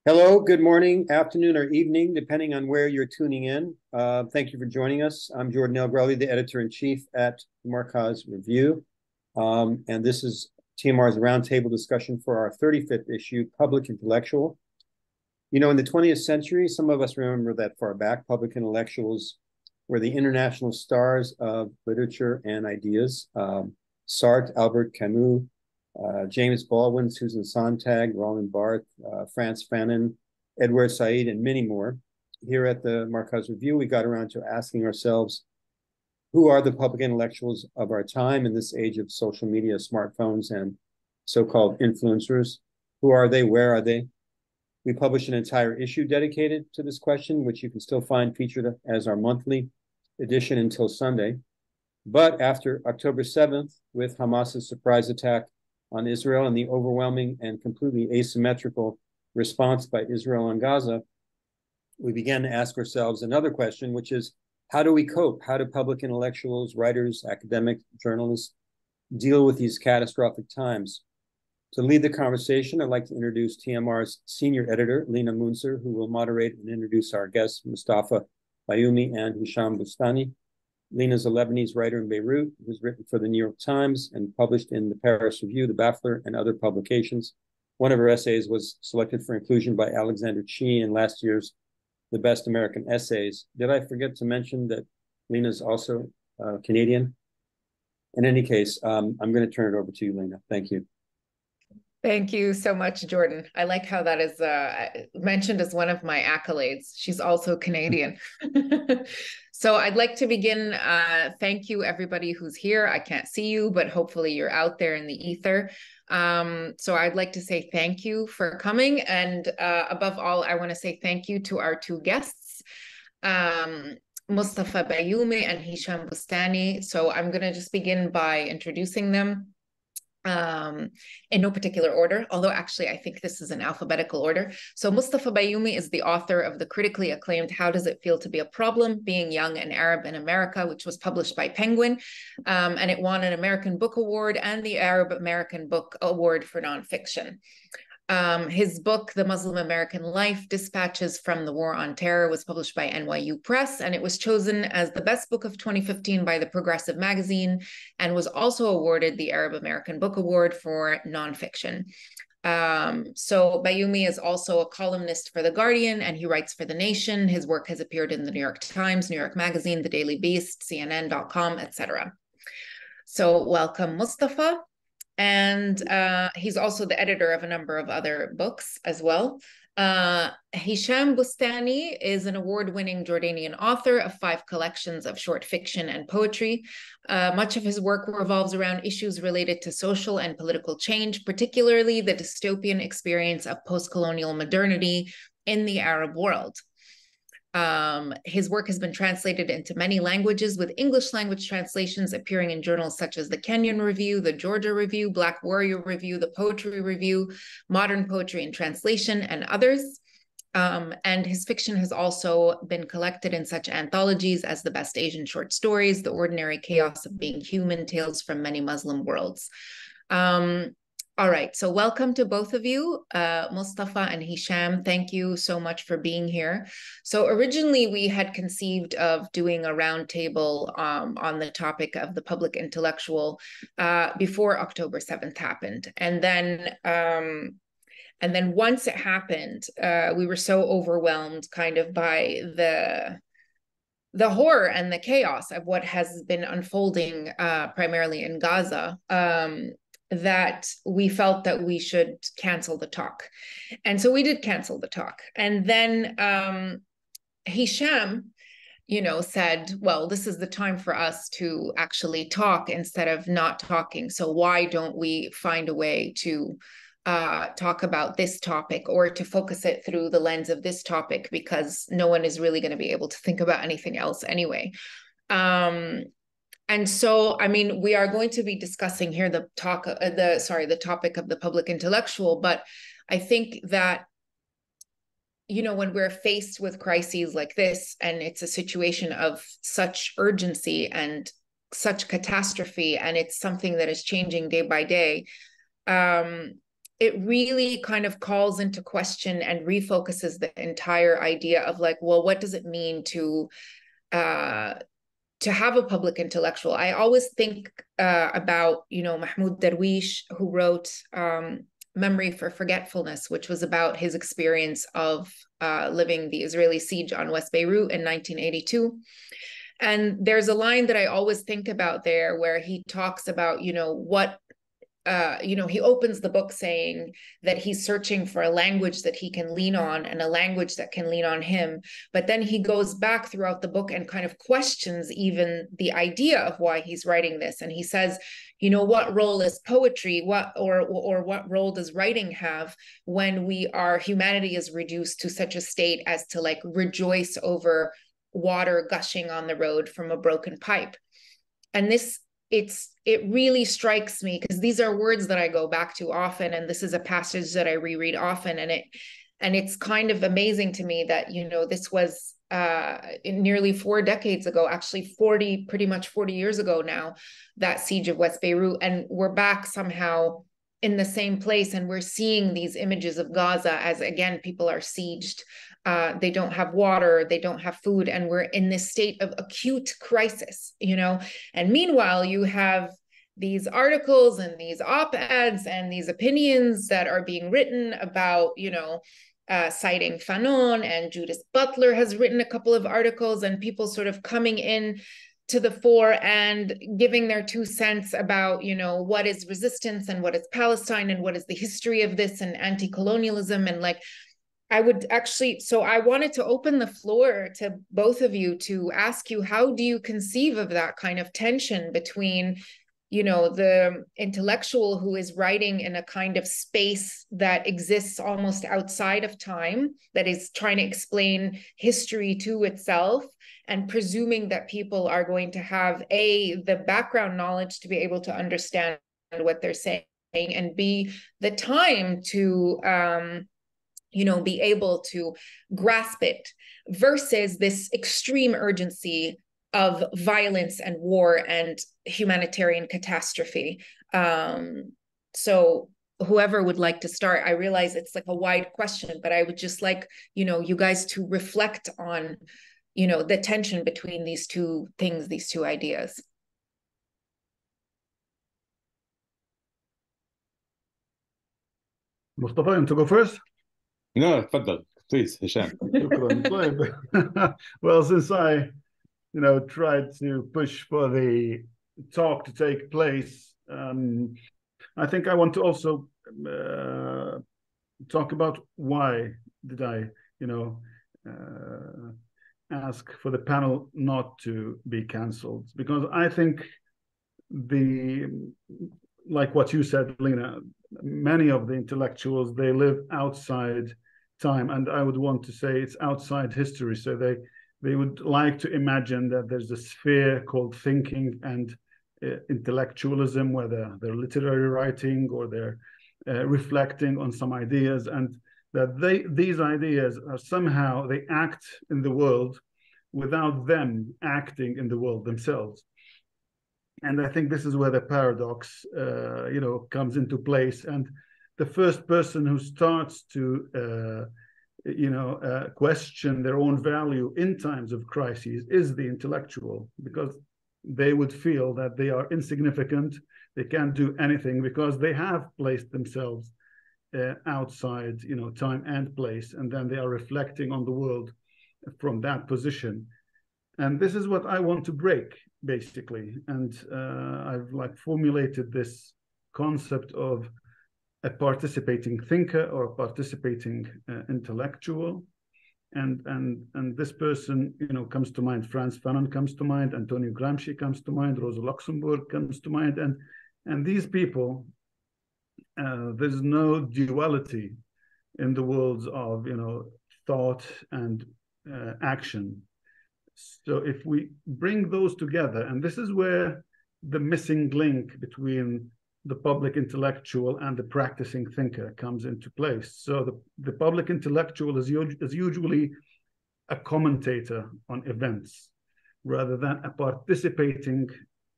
Hello, good morning, afternoon, or evening, depending on where you're tuning in. Thank you for joining us. I'm Jordan Elgrelli, the editor-in-chief at Markaz Review. And this is TMR's roundtable discussion for our 35th issue, Public Intellectual. You know, in the 20th century, some of us remember that far back, public intellectuals were the international stars of literature and ideas. Sartre, Albert Camus, James Baldwin, Susan Sontag, Roland Barthes, Frantz Fanon, Edward Said, and many more. Here at the Markaz Review, we got around to asking ourselves, who are the public intellectuals of our time in this age of social media, smartphones, and so-called influencers? Who are they? Where are they? We published an entire issue dedicated to this question, which you can still find featured as our monthly edition until Sunday. But after October 7th, with Hamas's surprise attack on Israel and the overwhelming and completely asymmetrical response by Israel on Gaza, we began to ask ourselves another question, which is, how do we cope? How do public intellectuals, writers, academics, journalists deal with these catastrophic times? To lead the conversation, I'd like to introduce TMR's senior editor, Lina, who will moderate and introduce our guests, Moustafa, Bayoumi, and Hisham Bustani. Lina is a Lebanese writer in Beirut who's written for the New York Times and published in the Paris Review, the Baffler, and other publications. One of her essays was selected for inclusion by Alexander Chee in last year's The Best American Essays. Did I forget to mention that Lina is also Canadian? In any case, I'm going to turn it over to you, Lina. Thank you. Thank you so much, Jordan. I like how that is mentioned as one of my accolades. She's also Canadian. So I'd like to begin. Thank you, everybody who's here. I can't see you, but hopefully you're out there in the ether. So I'd like to say thank you for coming. And above all, I want to say thank you to our two guests, Moustafa Bayoumi and Hisham Bustani. So I'm going to just begin by introducing them. In no particular order, although actually I think this is in alphabetical order. So Moustafa Bayoumi is the author of the critically acclaimed How Does It Feel to Be a Problem? Being Young and Arab in America, which was published by Penguin, and it won an American Book Award and the Arab American Book Award for nonfiction. His book, The Muslim American Life, Dispatches from the War on Terror, was published by NYU Press, and it was chosen as the best book of 2015 by the Progressive magazine, and was also awarded the Arab American Book Award for nonfiction. So Bayoumi is also a columnist for The Guardian, and he writes for The Nation. His work has appeared in the New York Times, New York Magazine, The Daily Beast, CNN.com, etc. So welcome, Moustafa. And he's also the editor of a number of other books as well. Hisham Bustani is an award-winning Jordanian author of 5 collections of short fiction and poetry. Much of his work revolves around issues related to social and political change, particularly the dystopian experience of post-colonial modernity in the Arab world. His work has been translated into many languages, with English language translations appearing in journals such as the Kenyan Review, the Georgia Review, Black Warrior Review, the Poetry Review, Modern Poetry in Translation, and others. And his fiction has also been collected in such anthologies as The Best Asian Short Stories, The Ordinary Chaos of Being Human, Tales from Many Muslim Worlds. All right, so welcome to both of you, Moustafa and Hisham. Thank you so much for being here. So originally we had conceived of doing a roundtable on the topic of the public intellectual before October 7th happened. And then once it happened, we were so overwhelmed kind of by the horror and the chaos of what has been unfolding primarily in Gaza, that we felt that we should cancel the talk. And so we did cancel the talk. And then Hisham, said, well, this is the time for us to actually talk instead of not talking. So why don't we find a way to talk about this topic, or to focus it through the lens of this topic, because no one is really going to be able to think about anything else anyway. And so, I mean, we are going to be discussing here the topic of the public intellectual, but I think that, when we're faced with crises like this, and it's a situation of such urgency and such catastrophe, and it's something that is changing day by day, it really kind of calls into question and refocuses the entire idea of like, well, what does it mean to have a public intellectual? I always think about, Mahmoud Darwish, who wrote Memory for Forgetfulness, which was about his experience of living the Israeli siege on West Beirut in 1982. And there's a line that I always think about there where he talks about, he opens the book saying that he's searching for a language that he can lean on and a language that can lean on him. But then he goes back throughout the book and kind of questions even the idea of why he's writing this. And he says, what role is poetry? What role does writing have when humanity is reduced to such a state as to like rejoice over water gushing on the road from a broken pipe? And it really strikes me, because these are words that I go back to often, and this is a passage that I reread often, and it's kind of amazing to me that this was nearly 4 decades ago, actually pretty much 40 years ago now, that siege of West Beirut, and we're back somehow in the same place, and we're seeing these images of Gaza as, again, people are sieged. They don't have water, they don't have food, and we're in this state of acute crisis, And meanwhile, you have these articles and these op-eds and these opinions that are being written about, citing Fanon, and Judith Butler has written a couple of articles, and people sort of coming in to the fore and giving their 2 cents about, what is resistance and what is Palestine and what is the history of this and anti-colonialism. And like, I wanted to open the floor to both of you to ask you, how do you conceive of that kind of tension between, the intellectual who is writing in a kind of space that exists almost outside of time, that is trying to explain history to itself, and presuming that people are going to have the background knowledge to be able to understand what they're saying, and B, the time to be able to grasp it, versus this extreme urgency of violence and war and humanitarian catastrophe. So whoever would like to start, I realize it's like a wide question, but I would just like, you guys to reflect on, the tension between these two things, these two ideas. Moustafa, you want to go first? No, تفضل, please, Hisham. Well, since I, tried to push for the talk to take place, I think I want to also talk about why did I, ask for the panel not to be cancelled, because I think like what you said, Lina, many of the intellectuals, they live outside time, and I would want to say it's outside history. So they would like to imagine that there's a sphere called thinking and intellectualism, whether they're literary writing or they're reflecting on some ideas, and that these ideas are somehow, they act in the world without them acting in the world themselves. And I think this is where the paradox, comes into place. And the first person who starts to, question their own value in times of crises is the intellectual, because they would feel that they are insignificant, they can't do anything, because they have placed themselves outside, time and place, and then they are reflecting on the world from that position. And this is what I want to break, basically. And I've formulated this concept of a participating thinker or a participating intellectual. And this person, comes to mind. Frantz Fanon comes to mind. Antonio Gramsci comes to mind. Rosa Luxemburg comes to mind. And these people, there's no duality in the worlds of, thought and action. So if we bring those together, and this is where the missing link between the public intellectual and the practicing thinker comes into place. So the public intellectual is usually a commentator on events, rather than a participating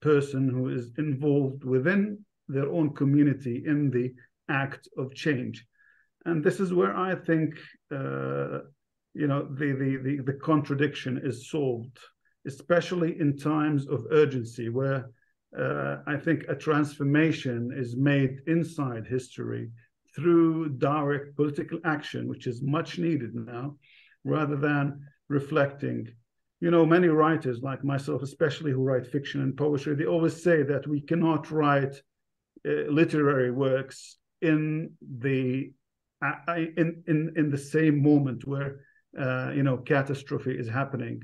person who is involved within their own community in the act of change. And this is where I think the contradiction is solved, especially in times of urgency, where I think a transformation is made inside history through direct political action, which is much needed now, rather than reflecting. Many writers like myself, especially who write fiction and poetry, they always say that we cannot write literary works in the same moment where catastrophe is happening.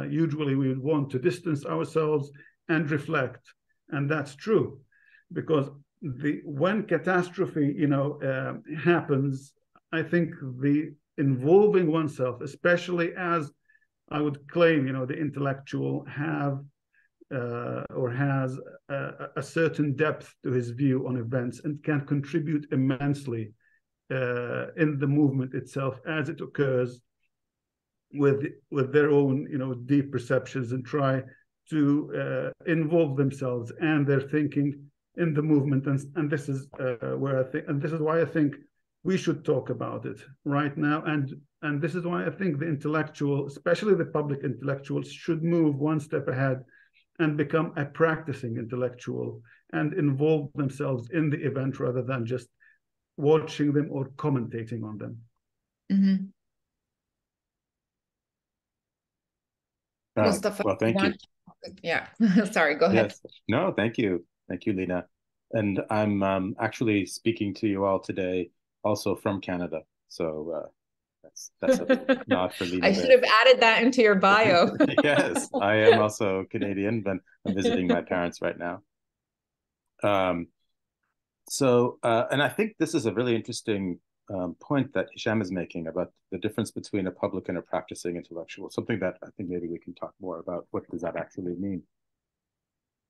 Usually we would want to distance ourselves and reflect, and that's true, because when catastrophe happens, I think the involving oneself, especially as I would claim the intellectual have or has a certain depth to his view on events and can contribute immensely in the movement itself as it occurs, with their own deep perceptions, and try to involve themselves and their thinking in the movement. And this is where I think, and this is why I think we should talk about it right now. And this is why I think the intellectual, especially the public intellectuals, should move one step ahead and become a practicing intellectual and involve themselves in the event rather than just watching them or commentating on them. Mm-hmm. Moustafa, well, thank you. Yeah, sorry, go ahead. Yes. No, thank you. Thank you, Lina. And I'm actually speaking to you all today also from Canada. So that's a nod for Lina. I should have added that into your bio. Yes, I am also Canadian, but I'm visiting my parents right now. And I think this is a really interesting point that Hisham is making about the difference between a public and a practicing intellectual, something that I think maybe we can talk more about. What does that actually mean?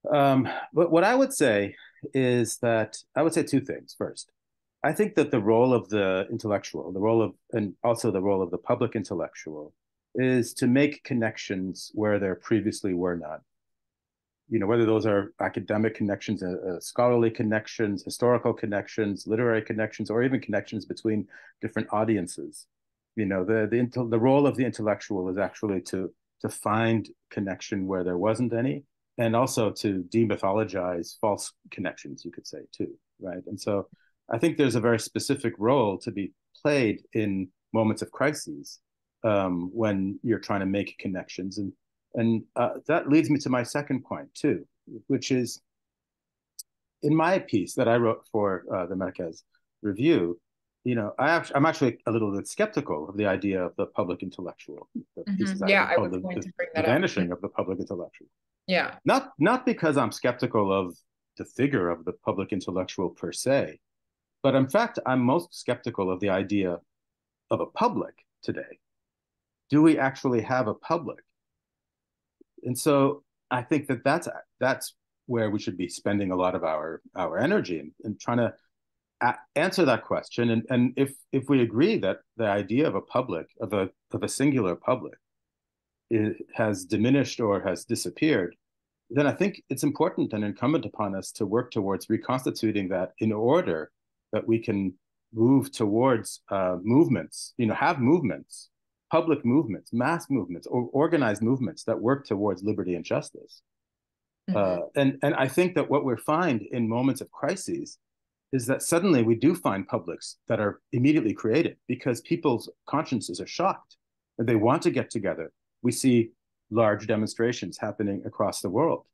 But what I would say is that I would say two things. First, I think that the role of the intellectual, and also the role of the public intellectual, is to make connections where there previously were none. Whether those are academic connections, scholarly connections, historical connections, literary connections, or even connections between different audiences. The role of the intellectual is actually to find connection where there wasn't any, and also to demythologize false connections, you could say, too, right? And so I think there's a very specific role to be played in moments of crises when you're trying to make connections. And that leads me to my second point, too, which is in my piece that I wrote for the Markaz Review, I'm actually a little bit skeptical of the idea of the public intellectual. Yeah, I was going to bring that up. The vanishing of the public intellectual. Yeah. Not because I'm skeptical of the figure of the public intellectual per se, but in fact, I'm most skeptical of the idea of a public today. Do we actually have a public? And so I think that that's where we should be spending a lot of our energy in trying to answer that question. And if we agree that the idea of a public, of a singular public, has diminished or has disappeared, then I think it's important and incumbent upon us to work towards reconstituting that in order that we can move towards movements, have movements, public movements, mass movements, or organized movements that work towards liberty and justice. And I think that what we find in moments of crises is that suddenly we do find publics that are immediately created because people's consciences are shocked and they want to get together. We see large demonstrations happening across the world.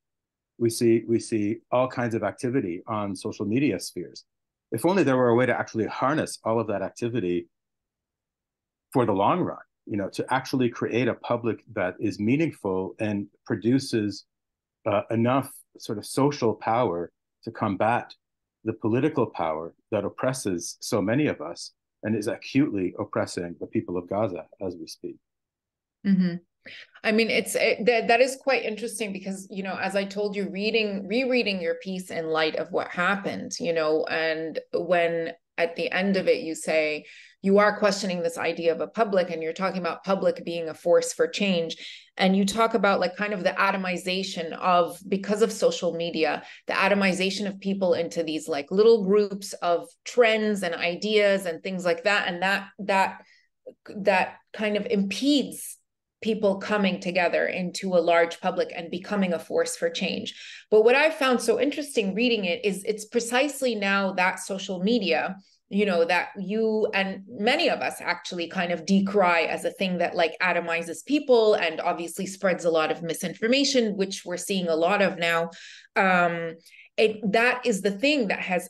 We see all kinds of activity on social media spheres. If only there were a way to actually harness all of that activity for the long run, to actually create a public that is meaningful and produces enough sort of social power to combat the political power that oppresses so many of us and is acutely oppressing the people of Gaza as we speak. I mean, that is quite interesting because, as I told you, rereading your piece in light of what happened, and when at the end of it, you say, you are questioning this idea of a public, and you're talking about public being a force for change. And you talk about like kind of the atomization of, because of social media, the atomization of people into these like little groups of trends and ideas and things like that. And that kind of impedes people coming together into a large public and becoming a force for change. But what I found so interesting reading it is it's precisely now that social media, you know, that you and many of us actually kind of decry as a thing that like atomizes people and obviously spreads a lot of misinformation, which we're seeing a lot of now. That is the thing that has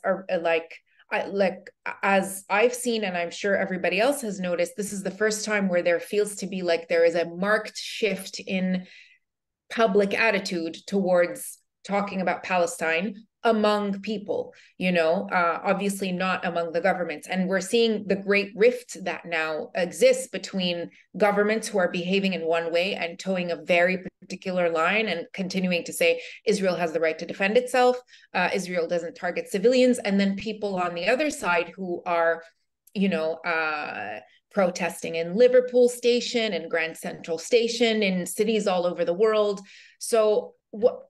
as I've seen, and I'm sure everybody else has noticed, this is the first time where there feels to be like there is a marked shift in public attitude towards talking about Palestine among people, you know, obviously not among the governments. And we're seeing the great rift that now exists between governments who are behaving in one way and towing a very particular line and continuing to say Israel has the right to defend itself, Israel doesn't target civilians, and then people on the other side who are, you know, protesting in Liverpool Station and Grand Central Station in cities all over the world. So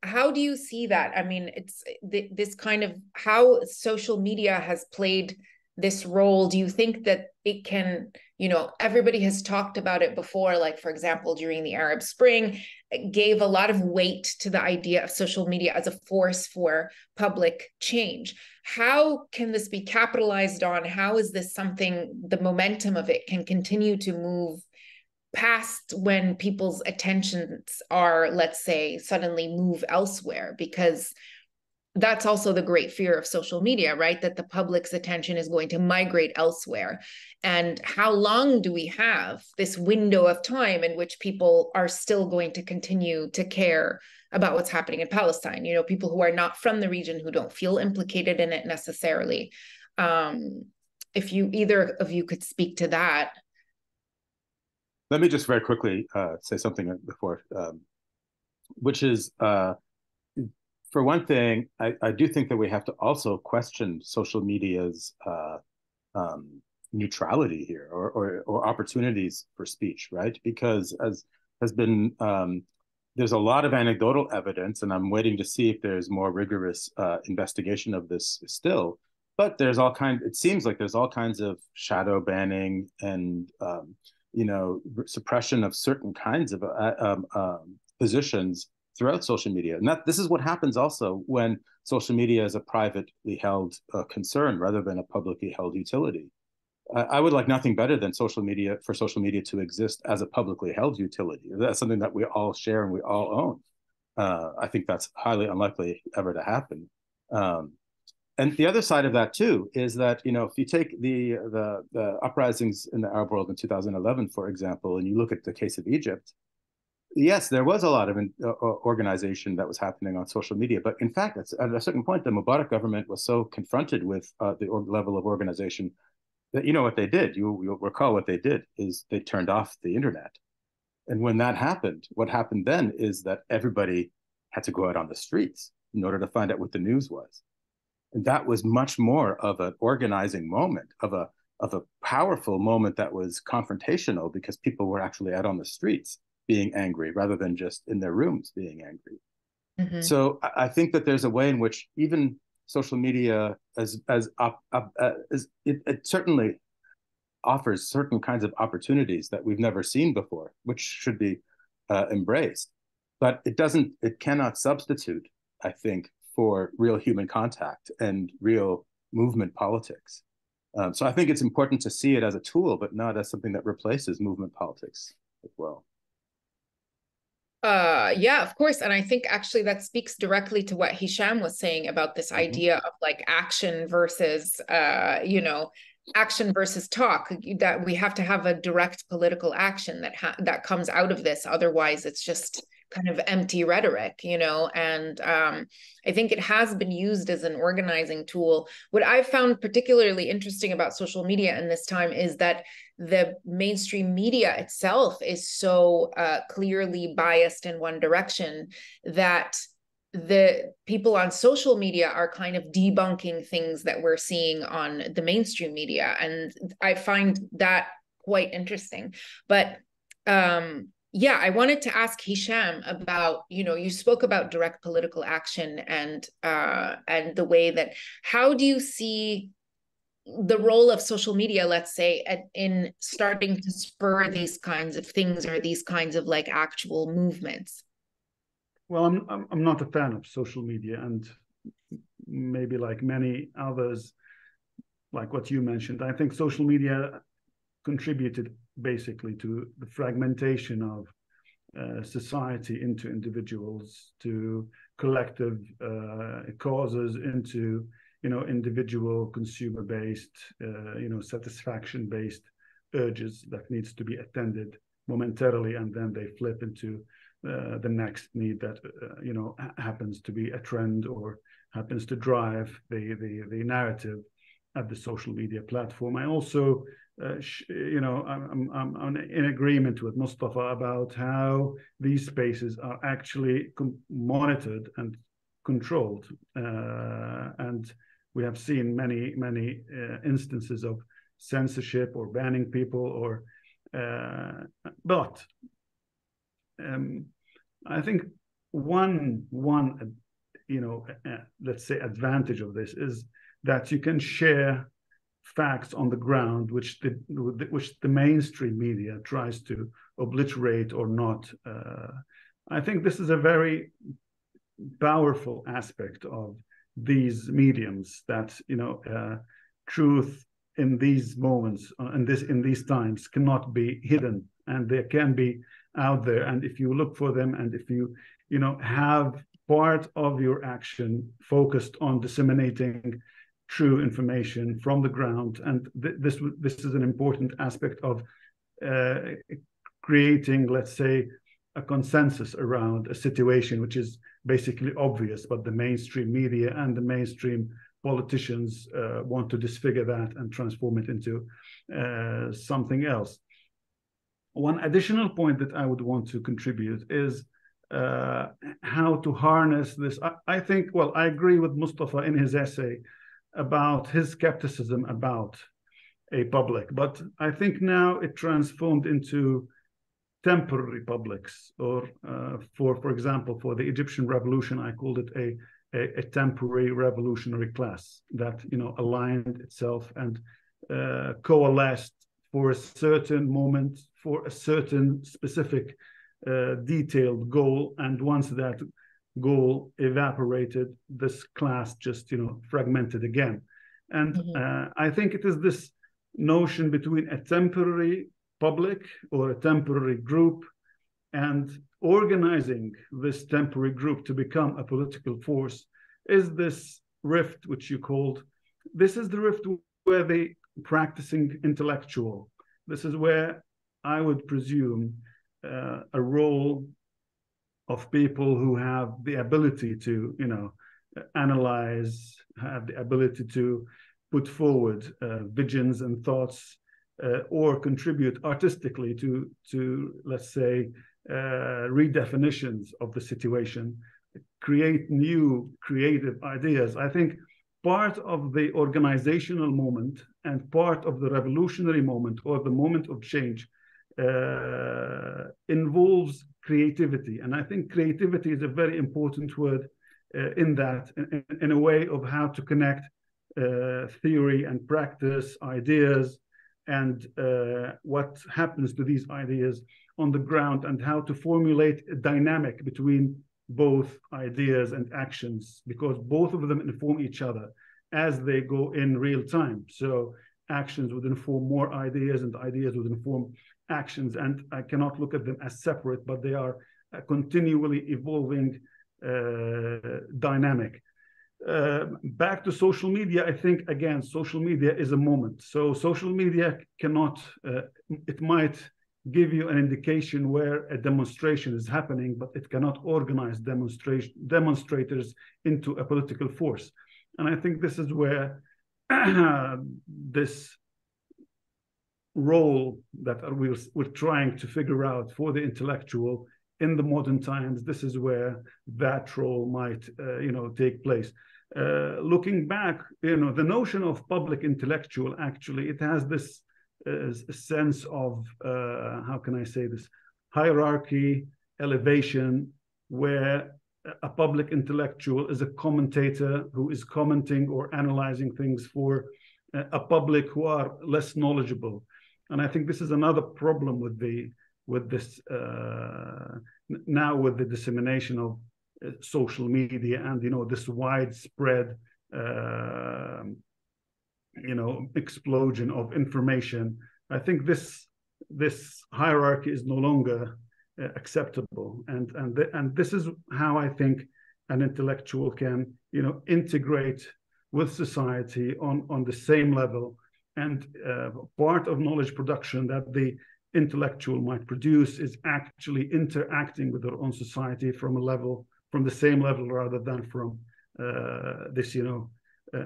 how do you see that? I mean, it's this kind of how social media has played this role. Do you think that it can, you know, everybody has talked about it before, like, for example, during the Arab Spring, it gave a lot of weight to the idea of social media as a force for public change. How can this be capitalized on? How is this something, the momentum of it can continue to move past when people's attentions are, let's say, suddenly move elsewhere? Because that's also the great fear of social media, right? That the public's attention is going to migrate elsewhere. And how long do we have this window of time in which people are still going to continue to care about what's happening in Palestine? You know, people who are not from the region, who don't feel implicated in it necessarily. If you, either of you could speak to that. Let me just very quickly say something before, which is, for one thing, I do think that we have to also question social media's neutrality here, or opportunities for speech, right? Because as has been, there's a lot of anecdotal evidence, and I'm waiting to see if there's more rigorous investigation of this still. But there's all kinds. It seems like there's all kinds of shadow banning and you know, suppression of certain kinds of positions throughout social media. And this is what happens also when social media is a privately held concern rather than a publicly held utility. I would like nothing better than social media to exist as a publicly held utility. That's something that we all share and we all own. I think that's highly unlikely ever to happen. And the other side of that too is that, you know, if you take the uprisings in the Arab world in 2011, for example, and you look at the case of Egypt, yes, there was a lot of organization that was happening on social media. But in fact, at a certain point, the Mubarak government was so confronted with the level of organization that, you know what they did, you'll recall what they did is they turned off the internet. And when that happened, what happened then is that everybody had to go out on the streets in order to find out what the news was. And that was much more of an organizing moment, of a powerful moment that was confrontational, because people were actually out on the streets being angry rather than just in their rooms being angry. Mm-hmm. So I think that there's a way in which even social media, it certainly offers certain kinds of opportunities that we've never seen before, which should be embraced. But it cannot substitute, I think, for real human contact and real movement politics. So I think it's important to see it as a tool, but not as something that replaces movement politics as well. Yeah, of course. And I think actually that speaks directly to what Hisham was saying about this mm-hmm. idea of like action versus, you know, action versus talk, that we have to have a direct political action that comes out of this. Otherwise, it's just kind of empty rhetoric, you know, and I think it has been used as an organizing tool. What I've found particularly interesting about social media in this time is that the mainstream media itself is so clearly biased in one direction that the people on social media are kind of debunking things that we're seeing on the mainstream media. And I find that quite interesting. But yeah, I wanted to ask Hisham about, you spoke about direct political action and the way that, how do you see the role of social media, let's say, in starting to spur these kinds of things or these kinds of like actual movements? Well, I'm not a fan of social media, and maybe like many others, like what you mentioned, I think social media contributed basically to the fragmentation of society into individuals, to collective causes, into individual consumer-based, satisfaction-based urges that needs to be attended momentarily, and then they flip into the next need that happens to be a trend or happens to drive the narrative at the social media platform. I also I'm in agreement with Moustafa about how these spaces are actually monitored and controlled, and we have seen many instances of censorship or banning people, or but I think one let's say advantage of this is that you can share facts on the ground, which the mainstream media tries to obliterate or not. I think this is a very powerful aspect of these mediums, that truth in these moments, in these times, cannot be hidden, and they can be out there. And if you look for them, and if you have part of your action focused on disseminating true information from the ground, and this is an important aspect of creating, let's say, a consensus around a situation which is basically obvious, but the mainstream media and the mainstream politicians want to disfigure that and transform it into something else. One additional point that I would want to contribute is how to harness this. I think, well, I agree with Moustafa in his essay about his skepticism about a public, but I think now it transformed into temporary publics, or for example, for the Egyptian revolution, I called it a temporary revolutionary class that aligned itself and coalesced for a certain moment, for a certain specific detailed goal, and once that goal evaporated, this class just fragmented again. And I think it is this notion between a temporary public or a temporary group and organizing this temporary group to become a political force is this rift which you called. This is the rift where the practicing intellectual, this is where I would presume a role of people who have the ability to analyze, have the ability to put forward visions and thoughts, or contribute artistically to let's say redefinitions of the situation, create new creative ideas. I think part of the organizational moment and part of the revolutionary moment, or the moment of change, involves creativity. And I think creativity is a very important word in that, in a way of how to connect theory and practice, ideas, and what happens to these ideas on the ground, and how to formulate a dynamic between both ideas and actions, because both of them inform each other as they go in real time. So actions would inform more ideas, and ideas would inform actions, and I cannot look at them as separate, but they are a continually evolving dynamic. Back to social media, I think, again, social media is a moment. So social media cannot, it might give you an indication where a demonstration is happening, but it cannot organize demonstrators into a political force. And I think this is where this role that we're trying to figure out for the intellectual in the modern times, this is where that role might, take place. Looking back, the notion of public intellectual, actually, it has this sense of, how can I say this, hierarchy, elevation, where a public intellectual is a commentator who is commenting or analyzing things for a public who are less knowledgeable. And I think this is another problem with this now with the dissemination of social media and this widespread explosion of information. I think this hierarchy is no longer acceptable, and this is how I think an intellectual can integrate with society on the same level. And part of knowledge production that the intellectual might produce is actually interacting with their own society from the same level, rather than from this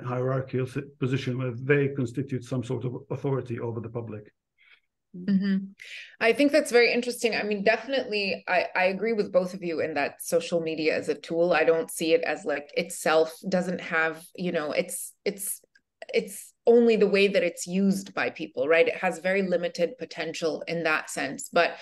hierarchical position where they constitute some sort of authority over the public. Mm-hmm. I think that's very interesting. I mean, definitely, I agree with both of you in that social media as a tool. I don't see it as like itself doesn't have, it's only the way that it's used by people, right? It has very limited potential in that sense. But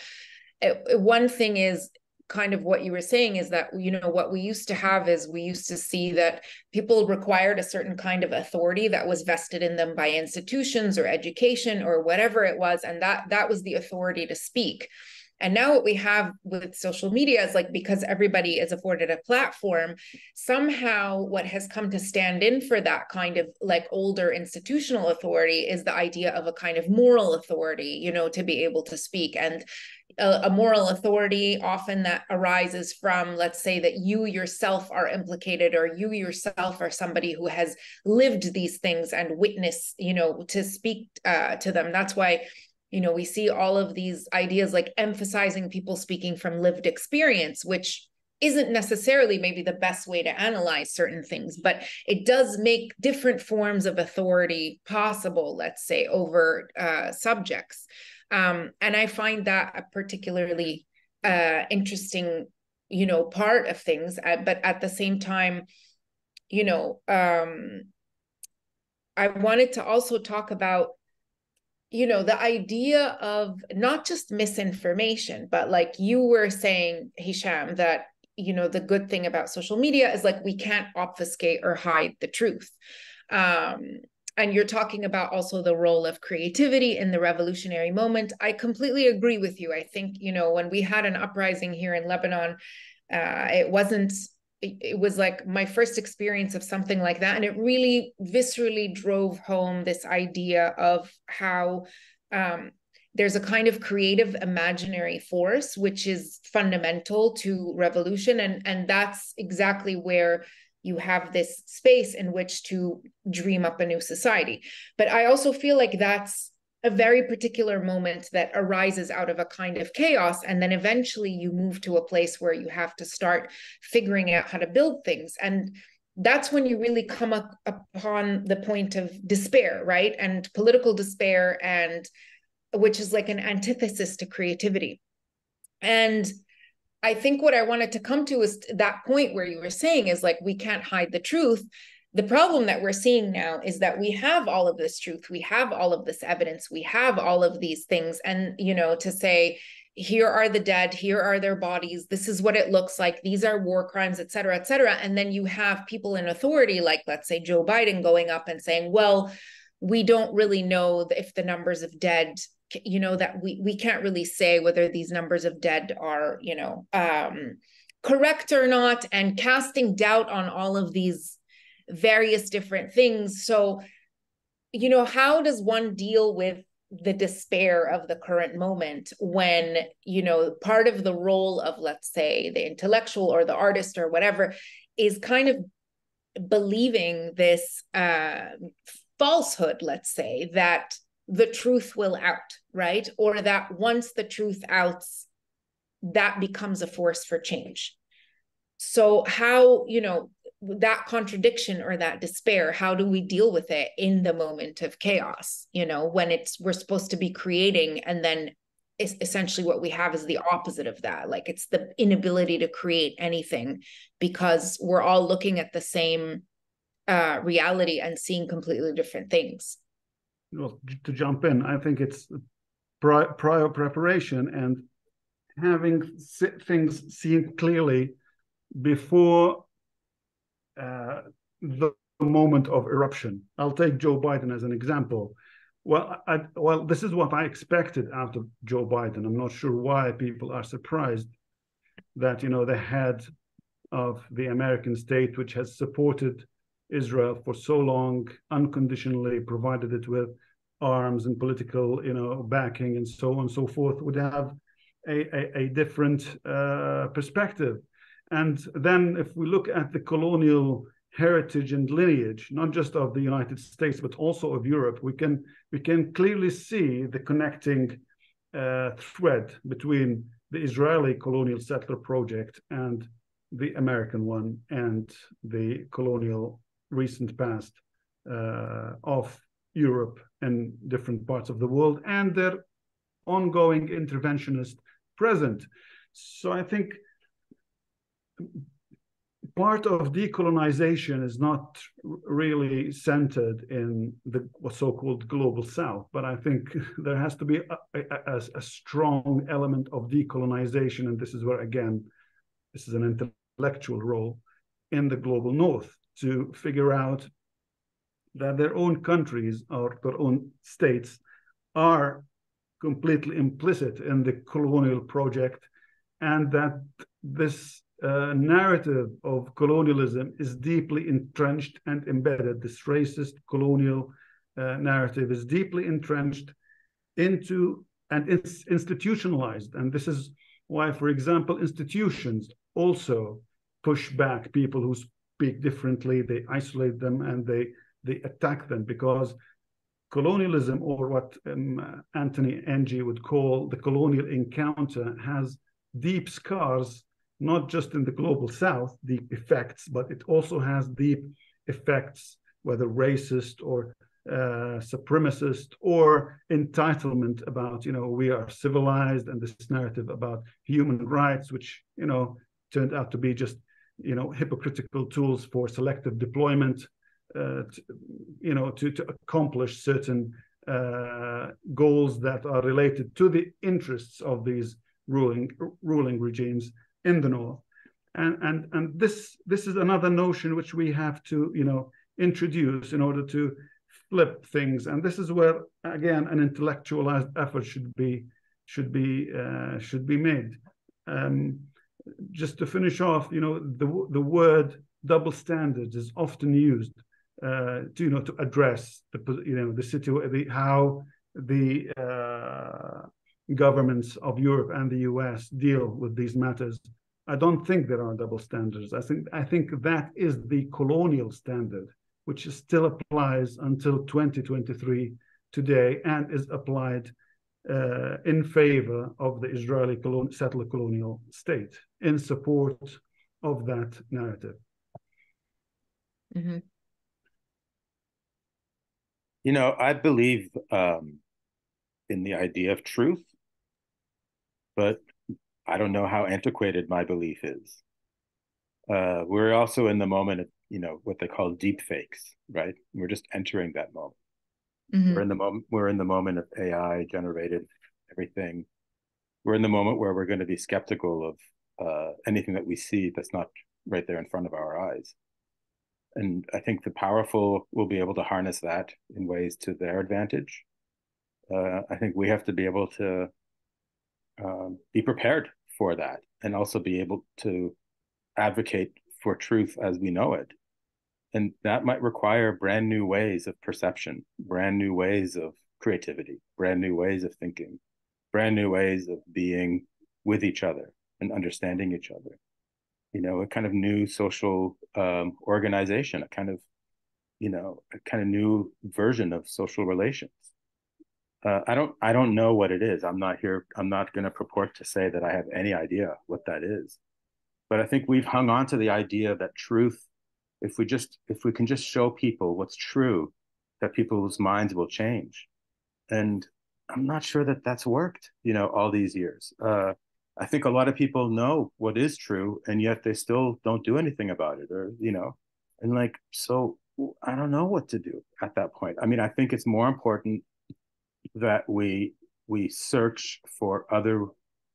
one thing is kind of what you were saying is that, what we used to have is we used to see that people required a certain kind of authority that was vested in them by institutions or education or whatever it was. And that was the authority to speak. And now what we have with social media is like, because everybody is afforded a platform, somehow what has come to stand in for that kind of like older institutional authority is the idea of a kind of moral authority, to be able to speak. And a moral authority often that arises from, let's say that you yourself are implicated, or you yourself are somebody who has lived these things and witnessed, to speak to them. That's why we see all of these ideas like emphasizing people speaking from lived experience, which isn't necessarily maybe the best way to analyze certain things, but it does make different forms of authority possible, let's say, over subjects. And I find that a particularly interesting, part of things. But at the same time, I wanted to also talk about the idea of not just misinformation, but like you were saying, Hisham, that, the good thing about social media is like we can't obfuscate or hide the truth. And you're talking about also the role of creativity in the revolutionary moment. I completely agree with you. I think, when we had an uprising here in Lebanon, it was like my first experience of something like that. And it really viscerally drove home this idea of how there's a kind of creative imaginary force, which is fundamental to revolution. And that's exactly where you have this space in which to dream up a new society. But I also feel like that's a very particular moment that arises out of a kind of chaos. And then eventually you move to a place where you have to start figuring out how to build things. And that's when you really come upon the point of despair, right? And political despair, and which is like an antithesis to creativity. And I think what I wanted to come to is that point where you were saying is like, we can't hide the truth. The problem that we're seeing now is that we have all of this truth. We have all of this evidence. We have all of these things. And, to say, here are the dead, here are their bodies, this is what it looks like, these are war crimes, et cetera, et cetera. And then you have people in authority, like, let's say, Joe Biden going up and saying, well, we don't really know if the numbers of dead, that we can't really say whether these numbers of dead are, correct or not, and casting doubt on all of these various different things. So, how does one deal with the despair of the current moment when, part of the role of, let's say, the intellectual or the artist or whatever is kind of believing this falsehood, let's say, that the truth will out, right? Or that once the truth outs, that becomes a force for change. So how, that contradiction or that despair, how do we deal with it in the moment of chaos, when we're supposed to be creating and then essentially what we have is the opposite of that. Like it's the inability to create anything because we're all looking at the same reality and seeing completely different things. Well, to jump in, I think it's prior preparation and having things seen clearly before the moment of eruption. I'll take Joe Biden as an example. Well, this is what I expected out of Joe Biden. I'm not sure why people are surprised that, the head of the American state, which has supported Israel for so long, unconditionally provided it with arms and political, backing and so on and so forth, would have a different perspective. And then if we look at the colonial heritage and lineage, not just of the United States, but also of Europe, we can clearly see the connecting thread between the Israeli colonial settler project and the American one and the colonial recent past of Europe and different parts of the world and their ongoing interventionist present. So I think part of decolonization is not really centered in the so-called global South, but I think there has to be a strong element of decolonization, and this is where, again, this is an intellectual role in the global North to figure out that their own countries or their own states are completely implicit in the colonial project, and that this narrative of colonialism is deeply entrenched and embedded. This racist colonial narrative is deeply entrenched into and it's institutionalized. And this is why, for example, institutions also push back people who speak differently. They isolate them and they attack them, because colonialism, or what Anthony Ng would call the colonial encounter, has deep scars, not just in the global South, deep effects, but it also has deep effects, whether racist or supremacist or entitlement about, we are civilized, and this narrative about human rights, which, turned out to be just, hypocritical tools for selective deployment, to accomplish certain goals that are related to the interests of these ruling regimes in the North. And this is another notion which we have to, introduce in order to flip things. And this is where, again, an intellectualized effort should be made. Just to finish off, the word double standards is often used to address how the governments of Europe and the US deal with these matters. I don't think there are double standards. I think that is the colonial standard, which still applies until 2023 today, and is applied in favor of the Israeli settler colonial state, in support of that narrative. Mm-hmm. I believe in the idea of truth, but I don't know how antiquated my belief is. We're also in the moment of, what they call deep fakes, right? We're just entering that moment. Mm-hmm. We're in the moment of AI generated everything. We're in the moment where we're going to be skeptical of anything that we see that's not right there in front of our eyes. And I think the powerful will be able to harness that in ways to their advantage. I think we have to be able to be prepared for that, and also be able to advocate for truth as we know it. And that might require brand new ways of perception, brand new ways of creativity, brand new ways of thinking, brand new ways of being with each other and understanding each other. A kind of new social organization, a kind of new version of social relations. I don't know what it is. I'm not going to purport to say that I have any idea what that is. But I think we've hung on to the idea that truth, if we can just show people what's true, that people's minds will change. And I'm not sure that that's worked, all these years. I think a lot of people know what is true, and yet they still don't do anything about it, and like, so I don't know what to do at that point. I mean, I think it's more important that we search for other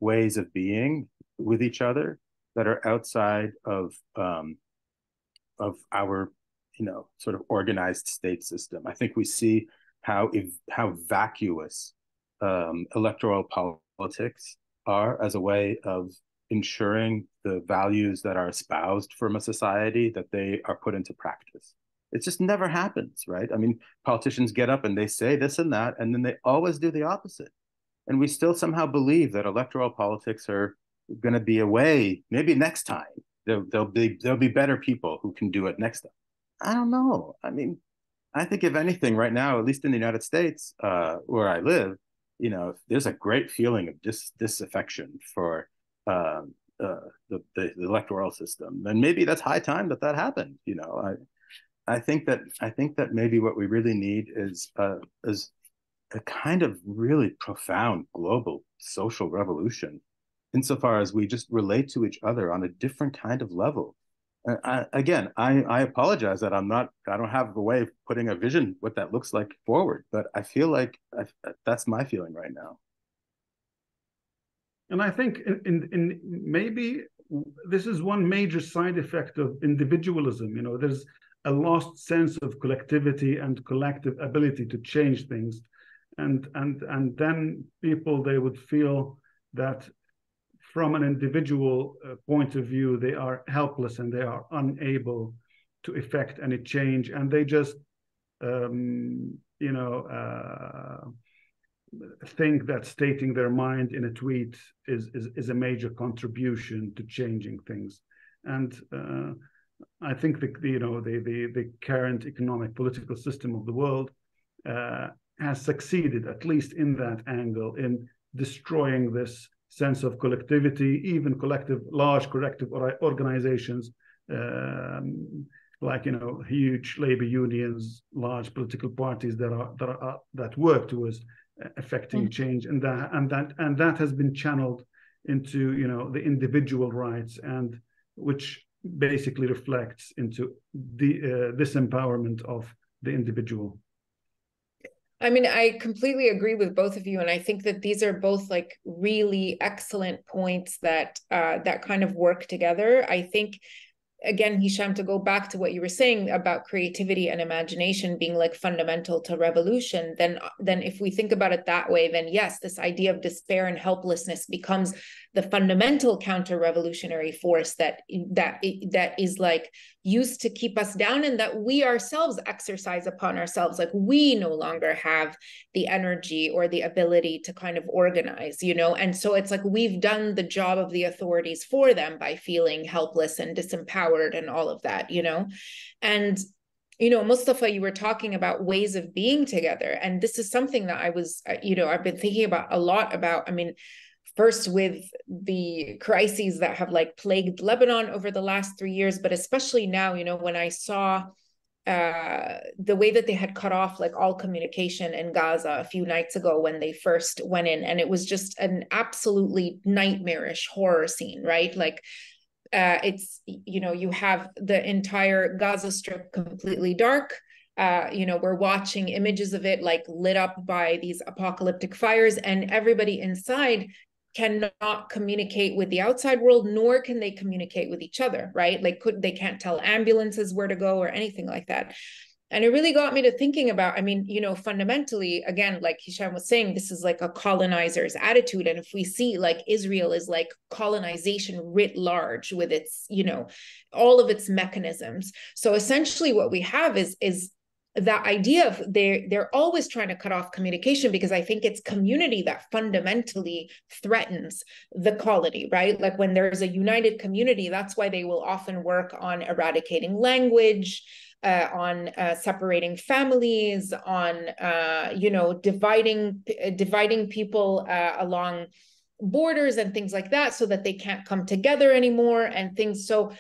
ways of being with each other that are outside of our sort of organized state system. I think we see how vacuous electoral politics are as a way of ensuring the values that are espoused from a society, that they are put into practice. It just never happens, right? I mean, politicians get up and they say this and that, and then they always do the opposite. And we still somehow believe that electoral politics are going to be a way, maybe next time, there'll be better people who can do it next time. I don't know. I mean, I think if anything, right now, at least in the United States, where I live, there's a great feeling of disaffection for the electoral system, and maybe that's high time that happened. I think that maybe what we really need is a kind of really profound global social revolution, insofar as we just relate to each other on a different kind of level. I apologize that I don't have a way of putting a vision what that looks like forward, but I feel like that's my feeling right now. And I think in maybe this is one major side effect of individualism. There's a lost sense of collectivity and collective ability to change things. And then people, they would feel that from an individual point of view, they are helpless and they are unable to effect any change. And they just, think that stating their mind in a tweet is a major contribution to changing things. And I think the current economic political system of the world has succeeded, at least in that angle, in destroying this sense of collectivity, even large collective organizations, like huge labor unions, large political parties that work towards affecting change, and that has been channeled into the individual rights, and which basically reflects into the disempowerment of the individual. I mean, I completely agree with both of you, and I think that these are both like really excellent points that that kind of work together. I think, again, Hisham, to go back to what you were saying about creativity and imagination being like fundamental to revolution, then if we think about it that way, then yes, this idea of despair and helplessness becomes the fundamental counter-revolutionary force that is like used to keep us down, and that we ourselves exercise upon ourselves. Like, we no longer have the energy or the ability to kind of organize, and so it's like we've done the job of the authorities for them by feeling helpless and disempowered and all of that, and Moustafa, you were talking about ways of being together, and this is something that I've been thinking about a lot about. I mean, first with the crises that have like plagued Lebanon over the last 3 years, but especially now, when I saw the way that they had cut off like all communication in Gaza a few nights ago when they first went in, and it was just an absolutely nightmarish horror scene, right? Like it's, you have the entire Gaza Strip completely dark. We're watching images of it like lit up by these apocalyptic fires, and everybody inside cannot communicate with the outside world, nor can they communicate with each other, right? Like they can't tell ambulances where to go or anything like that. And it really got me to thinking about, I mean, fundamentally, again, like Hisham was saying, this is like a colonizer's attitude. And if we see like Israel is like colonization writ large with its, all of its mechanisms. So essentially what we have is that idea of they're always trying to cut off communication, because I think it's community that fundamentally threatens the colony, right? Like when there's a united community, that's why they will often work on eradicating language, on separating families, on dividing people along borders and things like that, so that they can't come together anymore and things. So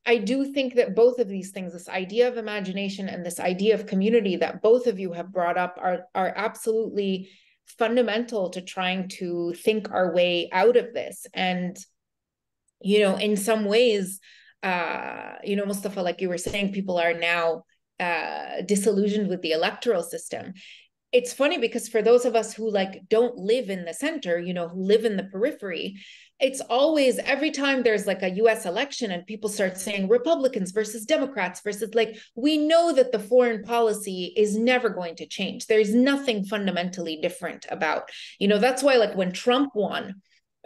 I do think that both of these things, this idea of imagination and this idea of community that both of you have brought up, are absolutely fundamental to trying to think our way out of this. And, you know, in some ways, you know, Moustafa, like you were saying, people are now disillusioned with the electoral system. It's funny because for those of us who like don't live in the center, you know, who live in the periphery, it's always, every time there's like a US election and people start saying Republicans versus Democrats versus, like, we know that the foreign policy is never going to change. There's nothing fundamentally different about, you know, that's why like when Trump won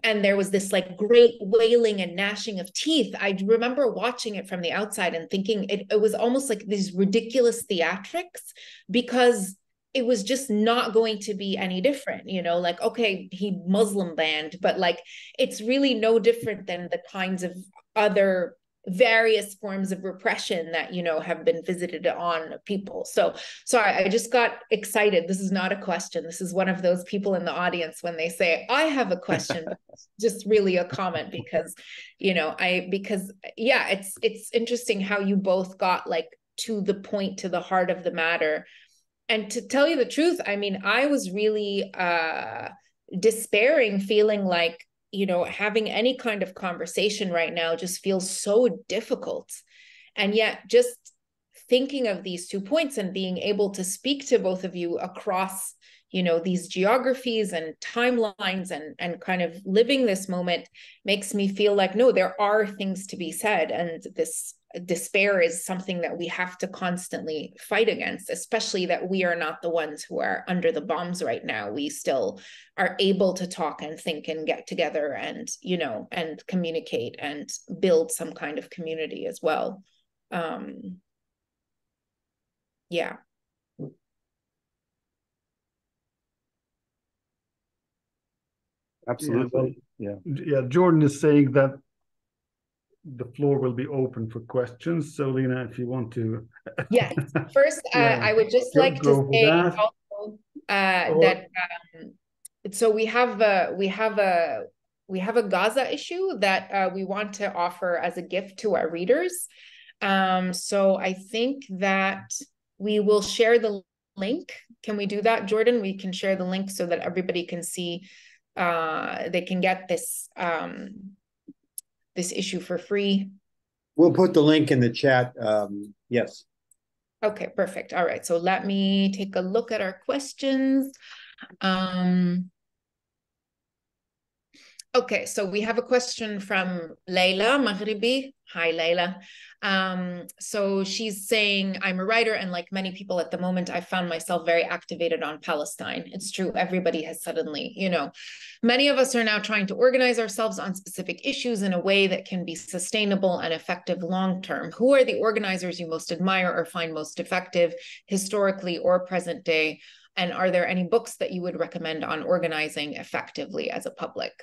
and there was this like great wailing and gnashing of teeth, I remember watching it from the outside and thinking it was almost like these ridiculous theatrics, because it was just not going to be any different, you know, like, okay, he Muslim banned, but like, it's really no different than the kinds of other various forms of repression that, you know, have been visited on people. So I just got excited. This is not a question. This is one of those people in the audience when they say, I have a question, but it's just really a comment because, you know, yeah, it's interesting how you both got like to the point, to the heart of the matter. And to tell you the truth, I mean, I was really despairing, feeling like, you know, having any kind of conversation right now just feels so difficult. And yet just thinking of these 2 points and being able to speak to both of you across, you know, these geographies and timelines and kind of living this moment makes me feel like, no, there are things to be said. And this despair is something that we have to constantly fight against, especially that we are not the ones who are under the bombs right now. We still are able to talk and think and get together and, you know, and communicate and build some kind of community as well. Yeah. Absolutely. Yeah, Jordan is saying that the floor will be open for questions. So Lina, if you want to. Yes. First, I would just like to say also that so we have a Gaza issue that we want to offer as a gift to our readers. So I think that we will share the link. Can we do that, Jordan? We can share the link so that everybody can see. They can get this this issue for free. We'll put the link in the chat. Yes. Okay, perfect. All right. So let me take a look at our questions. Okay, so we have a question from Layla Maghribi. Hi, Layla. So she's saying, I'm a writer, and like many people at the moment, I found myself very activated on Palestine. It's true, everybody has suddenly, you know, many of us are now trying to organize ourselves on specific issues in a way that can be sustainable and effective long-term. Who are the organizers you most admire or find most effective, historically or present day? And are there any books that you would recommend on organizing effectively as a public?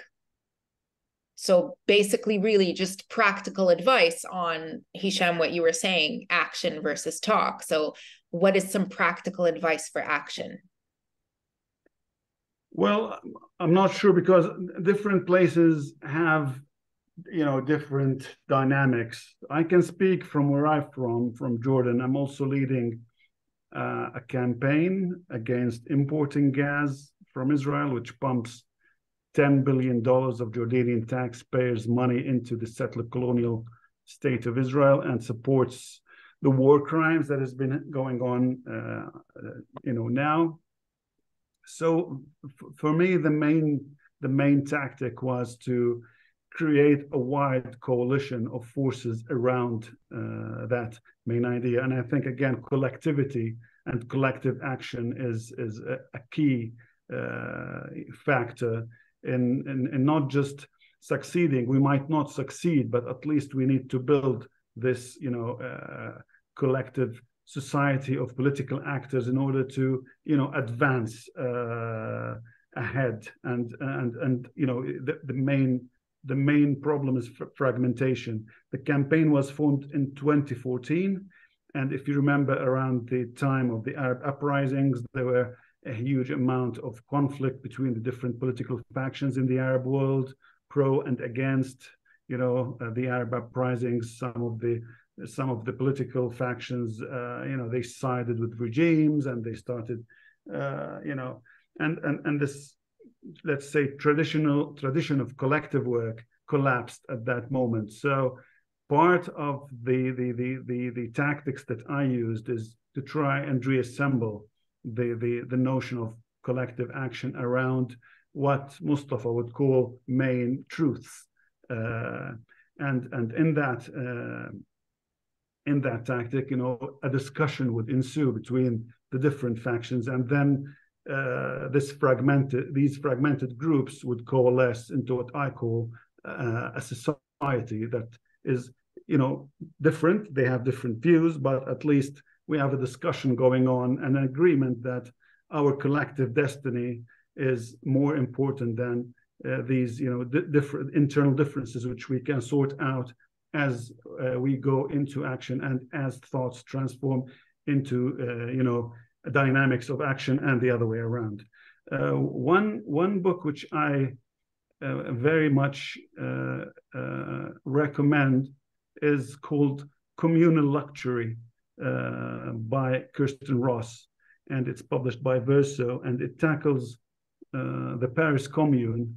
So basically, really just practical advice on, Hisham, what you were saying, action versus talk. So what is some practical advice for action? Well, I'm not sure, because different places have, you know, different dynamics. I can speak from where I'm from Jordan. I'm also leading a campaign against importing gas from Israel, which pumps $10 billion of Jordanian taxpayers' money into the settler colonial state of Israel and supports the war crimes that has been going on, you know, now. So for me, the main tactic was to create a wide coalition of forces around that main idea. And I think, again, collectivity and collective action is a key factor in not just succeeding. We might not succeed, but at least we need to build this, you know, collective society of political actors in order to, you know, advance ahead. And you know, the main problem is fragmentation. The campaign was formed in 2014, and if you remember, around the time of the Arab uprisings, there were a huge amount of conflict between the different political factions in the Arab world, pro and against, you know, the Arab uprisings. Some of the political factions, you know, they sided with regimes and they started, you know, and this, let's say, tradition of collective work collapsed at that moment. So part of the tactics that I used is to try and reassemble the notion of collective action around what Moustafa would call main truths, and in that tactic, a discussion would ensue between the different factions, and then these fragmented groups would coalesce into what I call a society that is, different. They have different views, but at least we have a discussion going on, and an agreement that our collective destiny is more important than these, different internal differences, which we can sort out as we go into action and as thoughts transform into, dynamics of action, and the other way around. One book which I very much recommend is called Communal Luxury by Kirsten Ross, and it's published by Verso, and it tackles the Paris Commune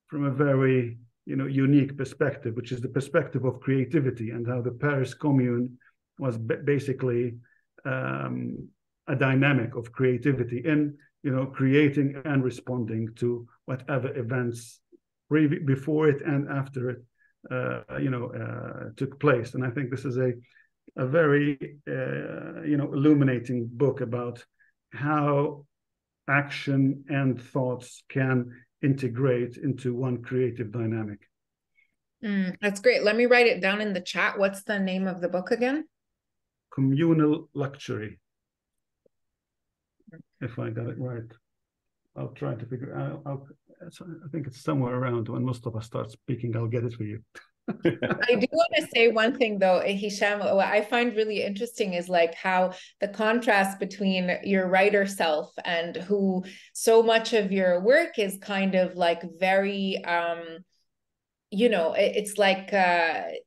from a very unique perspective, which is the perspective of creativity, and how the Paris Commune was basically a dynamic of creativity in creating and responding to whatever events before it and after it took place. And I think this is a very illuminating book about how action and thoughts can integrate into one creative dynamic. That's great. Let me write it down in the chat. What's the name of the book again? Communal Luxury. If I got it right. I'll try to figure out. I think it's somewhere around. When Moustafa starts speaking, I'll get it for you. I do want to say one thing though, Hisham, what I find really interesting is like how the contrast between your writer self and who so much of your work is kind of like very it's like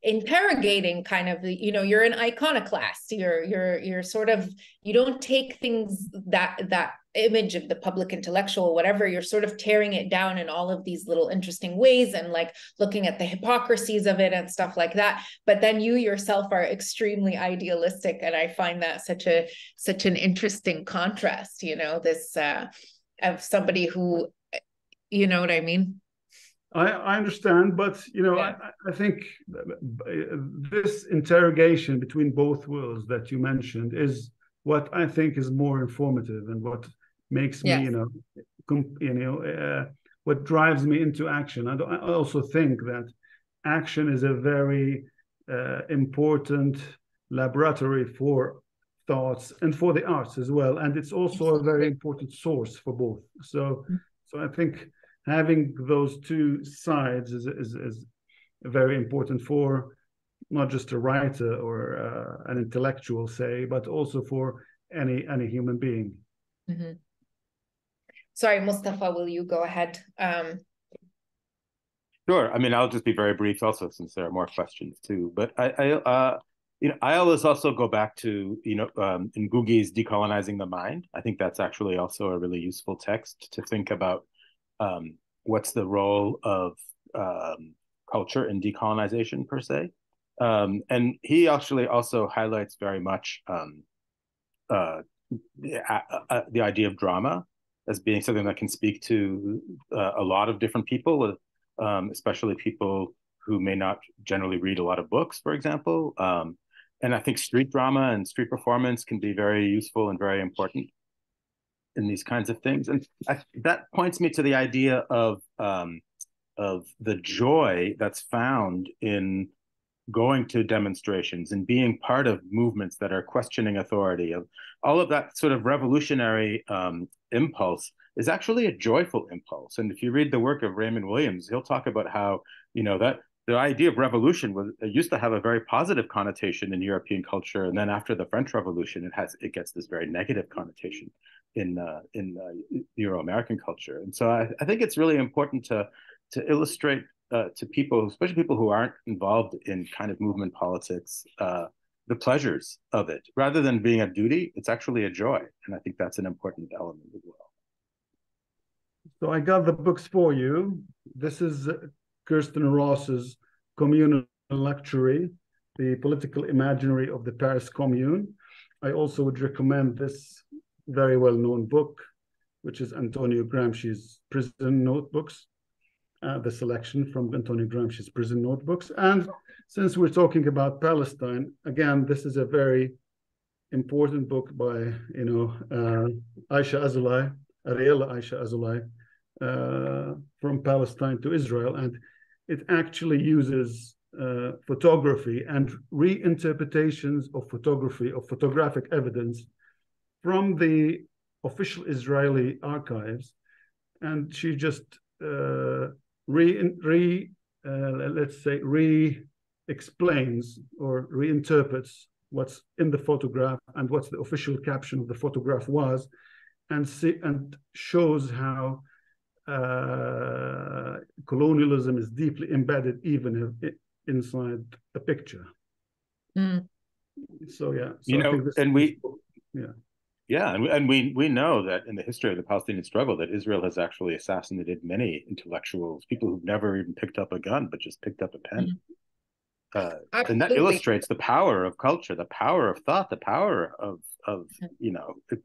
interrogating kind of, you're an iconoclast. You're sort of, you don't take things that image of the public intellectual, whatever, you're sort of tearing it down in all of these little interesting ways and like looking at the hypocrisies of it and stuff like that. But then you yourself are extremely idealistic. And I find that such an interesting contrast, this of somebody who, you know what I mean? I understand, but I think this interrogation between both worlds that you mentioned is what I think is more informative, and what makes me, what drives me into action. I also think that action is a very important laboratory for thoughts and for the arts as well, and it's also a very important source for both. So I think having those two sides is very important for not just a writer or an intellectual, say, but also for any human being. Mm-hmm. Sorry, Moustafa, will you go ahead? Sure. I mean, I'll just be very brief also, since there are more questions too. But I always also go back to, Ngugi's Decolonizing the Mind. I think that's actually also a really useful text to think about what's the role of culture in decolonization per se. And he actually also highlights very much the idea of drama as being something that can speak to a lot of different people, especially people who may not generally read a lot of books, for example. And I think street drama and street performance can be very useful and very important in these kinds of things. And that points me to the idea of the joy that's found in going to demonstrations and being part of movements that are questioning authority. Of all of that sort of revolutionary impulse is actually a joyful impulse. And if you read the work of Raymond Williams, he'll talk about how, that the idea of revolution used to have a very positive connotation in European culture, and then after the French Revolution, it gets this very negative connotation in Euro-American culture. And so I think it's really important to illustrate to people, especially people who aren't involved in kind of movement politics, the pleasures of it. Rather than being a duty, it's actually a joy. And I think that's an important element as well. So I got the books for you. This is Kirsten Ross's Communal Lecture, The Political Imaginary of the Paris Commune. I also would recommend this very well-known book, which is Antonio Gramsci's Prison Notebooks, the selection from Antonio Gramsci's Prison Notebooks. And since we're talking about Palestine, again, this is a very important book by, Aisha Azulai, Ariella Aisha Azulai, from Palestine to Israel. And it actually uses photography and reinterpretations of photography, of photographic evidence from the official Israeli archives. And she just re-explains or reinterprets what's in the photograph and what's the official caption of the photograph was, and shows how colonialism is deeply embedded even inside a picture. So yeah, we know that in the history of the Palestinian struggle that Israel has actually assassinated many intellectuals, people who've never even picked up a gun but just picked up a pen. And that illustrates the power of culture, the power of thought, the power of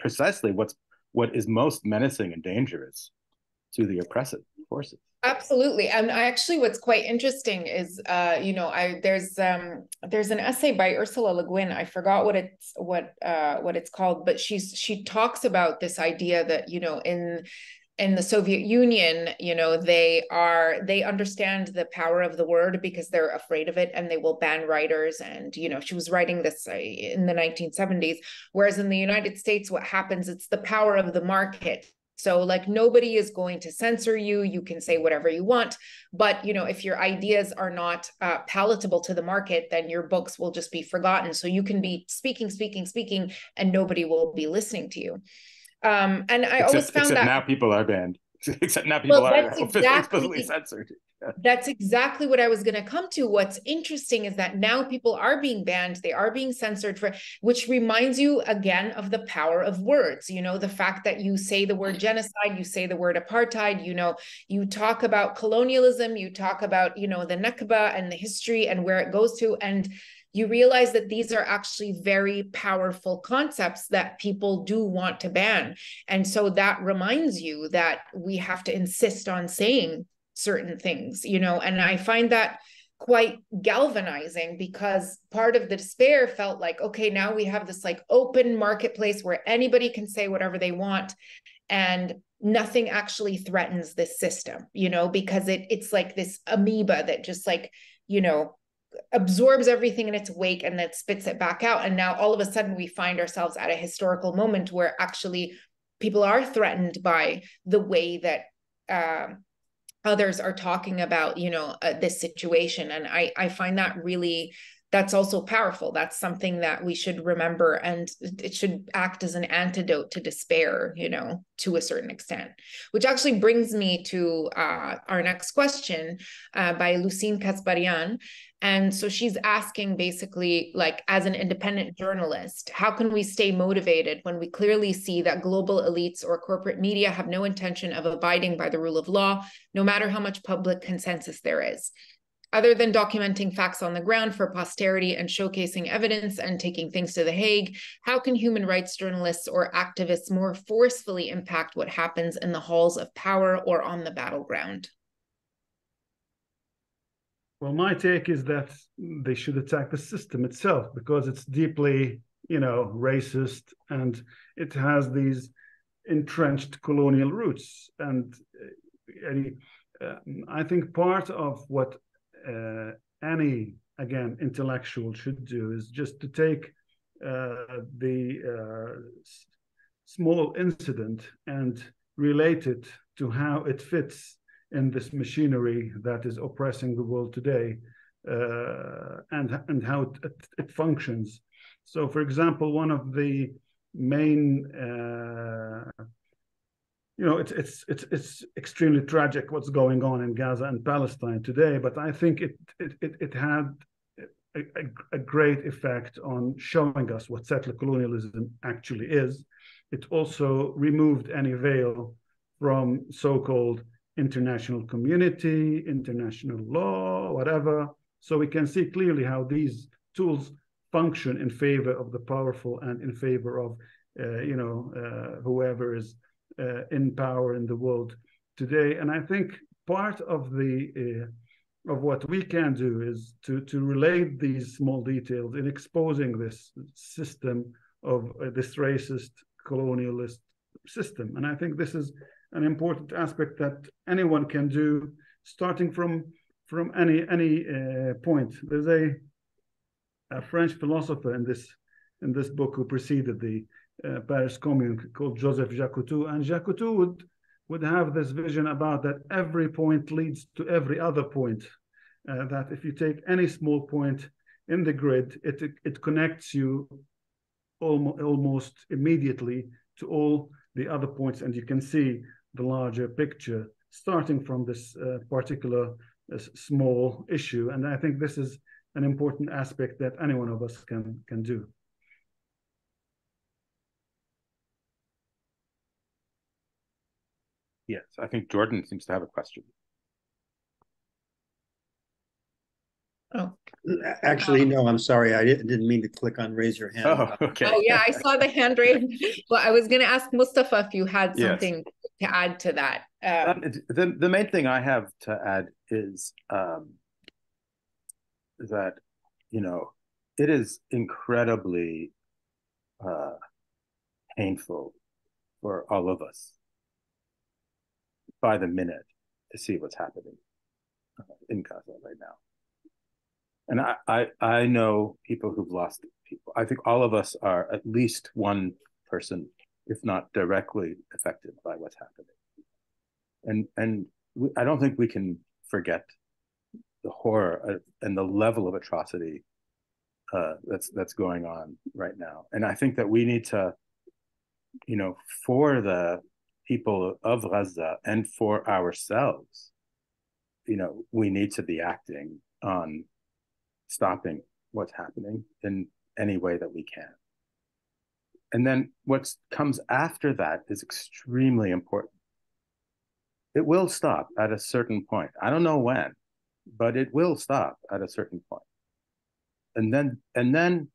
precisely what is most menacing and dangerous to the oppressive forces. Absolutely. And what's quite interesting is, there's an essay by Ursula Le Guin. I forgot what it's called, but she talks about this idea that, in the Soviet Union, they understand the power of the word because they're afraid of it, and they will ban writers. And, she was writing this in the 1970s, whereas in the United States, what happens, it's the power of the market. So like nobody is going to censor you. You can say whatever you want. But, if your ideas are not palatable to the market, then your books will just be forgotten. So you can be speaking, and nobody will be listening to you. And I always found that now people are banned. Except now people are explicitly censored. That's exactly what I was going to come to. What's interesting is that now people are being banned, they are being censored, which reminds you again of the power of words. The fact that you say the word genocide, you say the word apartheid, you talk about colonialism, you talk about, the Nakba and the history and where it goes to, and you realize that these are actually very powerful concepts that people do want to ban. And so that reminds you that we have to insist on saying certain things, and I find that quite galvanizing, because part of the despair felt like, okay, now we have this like open marketplace where anybody can say whatever they want, and nothing actually threatens this system, because it's like this amoeba that just like, absorbs everything in its wake and then spits it back out. And now all of a sudden we find ourselves at a historical moment where actually people are threatened by the way that others are talking about, this situation. And I find that really, that's also powerful. That's something that we should remember, and it should act as an antidote to despair, to a certain extent, which actually brings me to our next question by Lucine Kasparian. And so she's asking basically, like, as an independent journalist, how can we stay motivated when we clearly see that global elites or corporate media have no intention of abiding by the rule of law, no matter how much public consensus there is? Other than documenting facts on the ground for posterity and showcasing evidence and taking things to The Hague, how can human rights journalists or activists more forcefully impact what happens in the halls of power or on the battleground? Well, my take is that they should attack the system itself, because it's deeply, racist, and it has these entrenched colonial roots. And I think part of what any, again, intellectual should do is just to take the small incident and relate it to how it fits in this machinery that is oppressing the world today, and how it functions. So, for example, one of the main, it's extremely tragic what's going on in Gaza and Palestine today, but I think it had a great effect on showing us what settler colonialism actually is. It also removed any veil from so-called international community, international law, whatever. So we can see clearly how these tools function in favor of the powerful and in favor of whoever is in power in the world today. And I think part of the of what we can do is to relate these small details in exposing this system of this racist colonialist system. And I think this is an important aspect that anyone can do, starting from any point. There's a French philosopher in this book who preceded the Paris Commune called Joseph Jacotou, and Jacotou would have this vision about that every point leads to every other point. That if you take any small point in the grid, it connects you almost immediately to all the other points, and you can see the larger picture starting from this particular small issue. And I think this is an important aspect that any one of us can do. Yes, I think Jordan seems to have a question. Oh, Actually, no, I'm sorry. I didn't mean to click on raise your hand. Oh, okay. Oh, yeah, I saw the hand raise. Well, I was going to ask Moustafa if you had something to add to that. The main thing I have to add is that, it is incredibly painful for all of us by the minute to see what's happening in Gaza right now. And I know people who've lost people. I think all of us are at least one person, if not directly affected by what's happening. And I don't think we can forget the horror and the level of atrocity that's going on right now. And I think that we need to, for the people of Gaza and for ourselves, we need to be acting on stopping what's happening in any way that we can. And then what comes after that is extremely important. It will stop at a certain point. I don't know when, but it will stop at a certain point. And then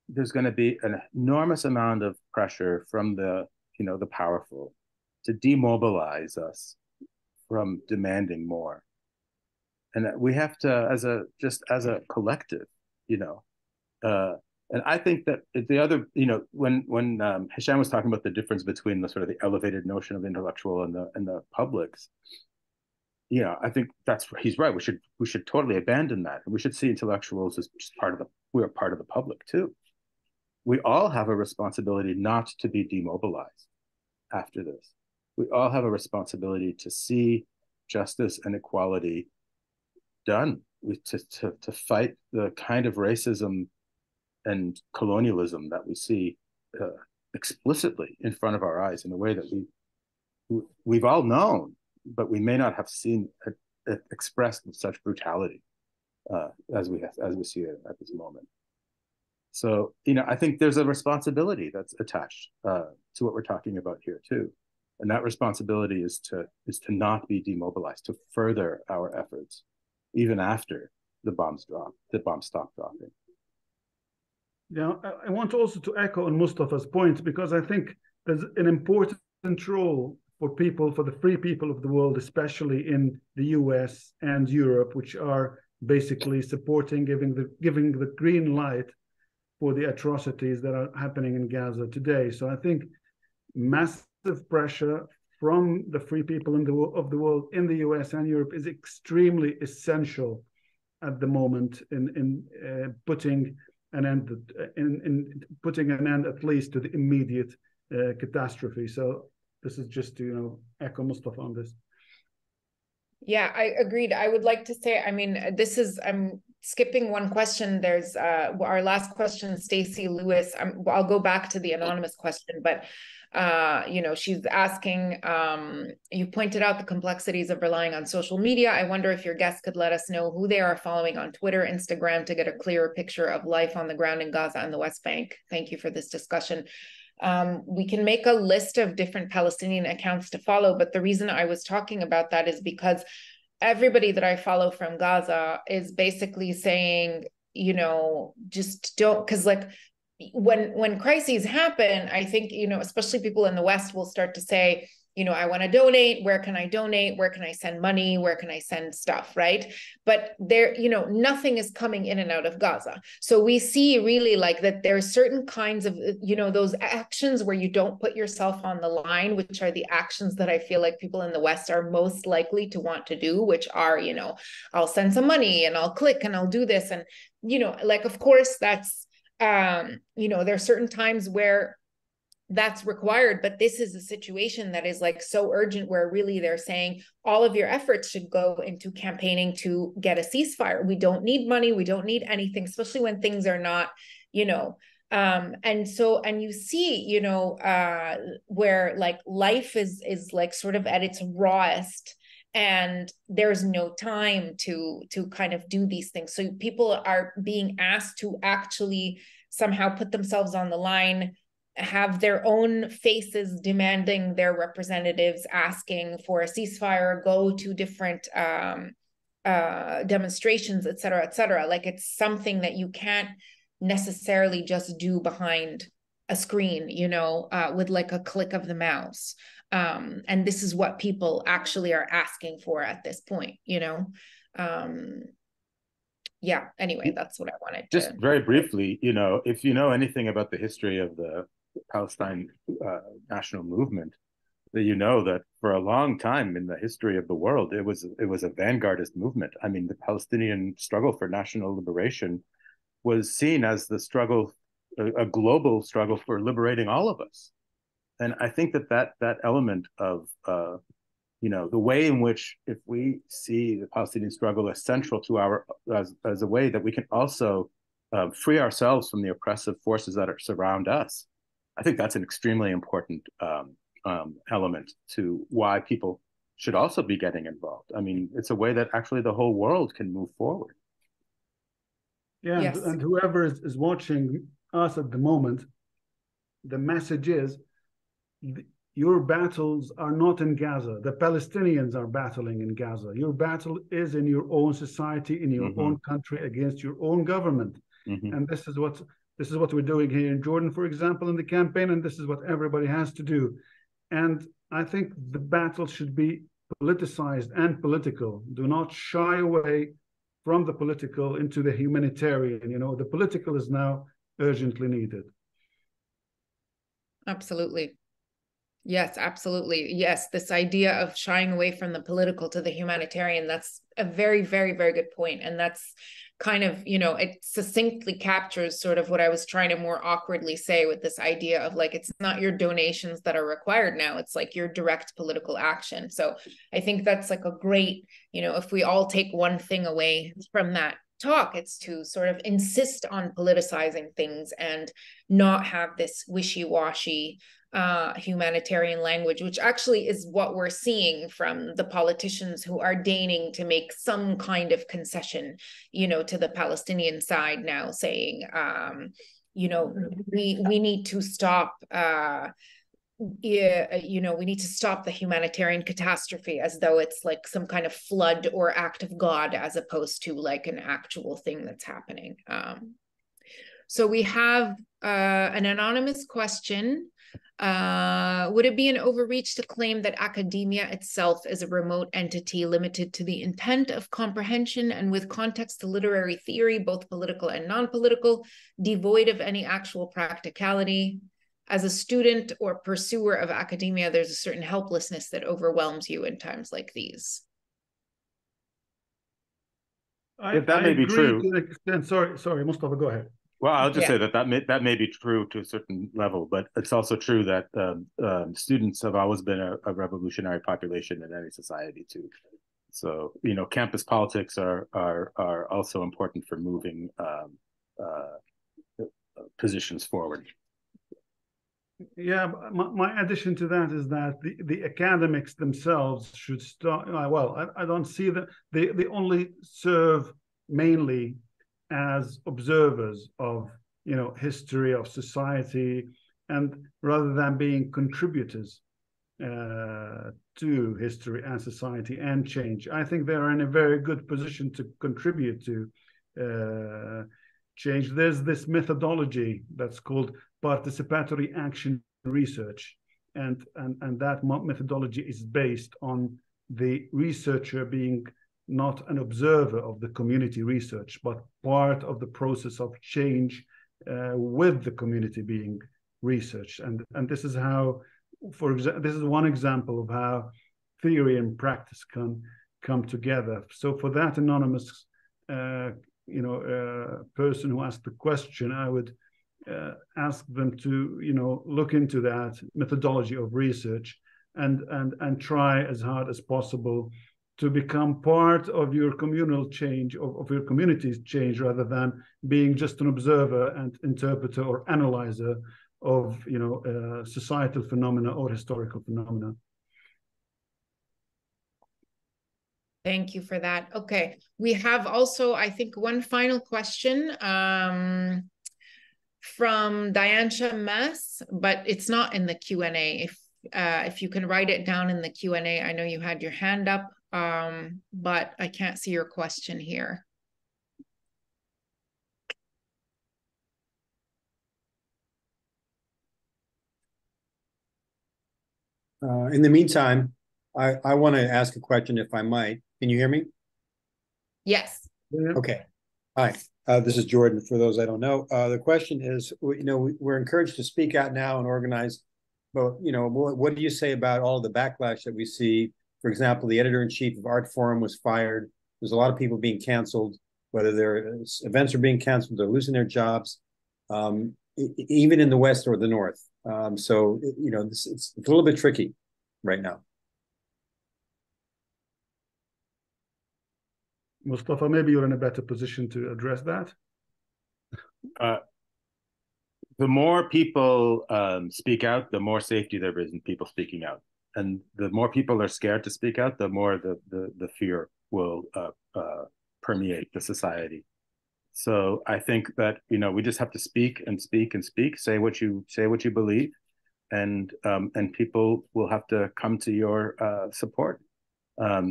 there's going to be an enormous amount of pressure from the powerful to demobilize us from demanding more. And we have to, as a collective, and I think that the other, when Hisham was talking about the difference between the sort of the elevated notion of intellectual and the publics, I think he's right. We should totally abandon that, and we should see intellectuals as just we're part of the public too. We all have a responsibility not to be demobilized after this. We all have a responsibility to see justice and equality done, to fight the kind of racism and colonialism that we see explicitly in front of our eyes in a way that we've all known, but we may not have seen it expressed with such brutality as we see it at this moment. So, I think there's a responsibility that's attached to what we're talking about here too. And that responsibility is to not be demobilized, to further our efforts, even after the bombs stop dropping. Yeah, I want also to echo on Moustafa's point, because I think there's an important role for the free people of the world, especially in the US and Europe, which are basically supporting, giving the green light for the atrocities that are happening in Gaza today. So I think massive pressure from the free people of the world in the US and Europe is extremely essential at the moment in putting an end at least to the immediate catastrophe. So this is just to echo Moustafa on this. Yeah, I agreed. I would like to say, I'm skipping one question. There's our last question, Stacy Lewis. I'll go back to the anonymous question, but she's asking, you pointed out the complexities of relying on social media. I wonder if your guests could let us know who they are following on Twitter, Instagram, to get a clearer picture of life on the ground in Gaza and the West Bank. Thank you for this discussion. We can make a list of different Palestinian accounts to follow, but the reason I was talking about that is because everybody that I follow from Gaza is basically saying, you know, just don't, because like when crises happen, I think, you know, especially people in the West will start to say, you know, I want to donate. Where can I donate? Where can I send money? Where can I send stuff? Right. But there, you know, nothing is coming in and out of Gaza. So we see really like that there are certain kinds of, you know, those actions where you don't put yourself on the line, which are the actions that I feel like people in the West are most likely to want to do, which are, you know, I'll send some money and I'll click and I'll do this. And, you know, like, of course, that's, you know, there are certain times where that's required, but this is a situation that is like so urgent where really they're saying all of your efforts should go into campaigning to get a ceasefire. We don't need money, we don't need anything, especially when things are not, you know, and you see, you know, where like life is like sort of at its rawest, and there's no time to kind of do these things. So people are being asked to actually somehow put themselves on the line, have their own faces demanding their representatives asking for a ceasefire, go to different demonstrations, et cetera, et cetera. Like it's something that you can't necessarily just do behind a screen, you know, with like a click of the mouse. And this is what people actually are asking for at this point, you know. Yeah, anyway, that's what I wanted to. Just very briefly, you know, if you know anything about the history of the Palestine national movement, that you know that for a long time in the history of the world, it was a vanguardist movement. I mean, the Palestinian struggle for national liberation was seen as the struggle, a global struggle for liberating all of us. And I think that element of you know, the way in which, if we see the Palestinian struggle as central to our, as a way that we can also free ourselves from the oppressive forces that surround us, I think that's an extremely important element to why people should also be getting involved. I mean, it's a way that actually the whole world can move forward. Yeah, yes. And whoever is watching us at the moment, the message is, your battles are not in Gaza. The Palestinians are battling in Gaza. Your battle is in your own society, in your own country, against your own government. And this is what we're doing here in Jordan, for example, in the campaign, and this is what everybody has to do. And I think the battle should be politicized and political. Do not shy away from the political into the humanitarian. You know, the political is now urgently needed. Absolutely. Yes, absolutely. Yes, this idea of shying away from the political to the humanitarian, that's a very, very, very good point. And that's kind of, you know, it succinctly captures sort of what I was trying to more awkwardly say with this idea of like, it's not your donations that are required now, it's like your direct political action. So I think that's like a great, you know, if we all take one thing away from that talk, it's to sort of insist on politicizing things and not have this wishy-washy humanitarian language, which actually is what we're seeing from the politicians who are deigning to make some kind of concession, you know, to the Palestinian side now, saying, you know, we need to stop you know, we need to stop the humanitarian catastrophe, as though it's like some kind of flood or act of God, as opposed to like an actual thing that's happening. So we have an anonymous question. Would it be an overreach to claim that academia itself is a remote entity limited to the intent of comprehension and with context to literary theory, both political and non-political, devoid of any actual practicality? As a student or pursuer of academia, there's a certain helplessness that overwhelms you in times like these. If that may be true. To an extent. Sorry, Moustafa, go ahead. Well, I'll just say that may be true to a certain level, but it's also true that students have always been a revolutionary population in any society too. So, you know, campus politics are also important for moving positions forward. Yeah, my addition to that is that the academics themselves should start. Well, I don't see that they only serve mainly as observers of, you know, history of society and rather than being contributors to history and society and change. I think they are in a very good position to contribute to change. There's this methodology that's called participatory action research, and that methodology is based on the researcher being not an observer of the community research, but part of the process of change with the community being researched. And this is how, for example, this is one example of how theory and practice can come together. So for that anonymous person who asked the question, I would ask them to look into that methodology of research and try as hard as possible to become part of your communal change, of your community's change, rather than being just an observer and interpreter or analyzer of societal phenomena or historical phenomena. Thank you for that. Okay, we have also, I think, one final question from Diansha Mess, but it's not in the Q&A. If you can write it down in the Q&A, I know you had your hand up, but I can't see your question here. In the meantime, I want to ask a question, if I might. Can you hear me? Yes. Okay. Hi, this is Jordan, for those I don't know. The question is, we're encouraged to speak out now and organize, but, what do you say about all the backlash that we see? For example, the editor-in-chief of Art Forum was fired. There's a lot of people being canceled, whether their events are being canceled, they're losing their jobs, even in the West or the North. So, it's a little bit tricky right now. Moustafa, maybe you're in a better position to address that. The more people speak out, the more safety there is in people speaking out. And the more people are scared to speak out, the more the fear will permeate the society. So I think that we just have to speak and speak and speak. Say what you believe, and people will have to come to your support.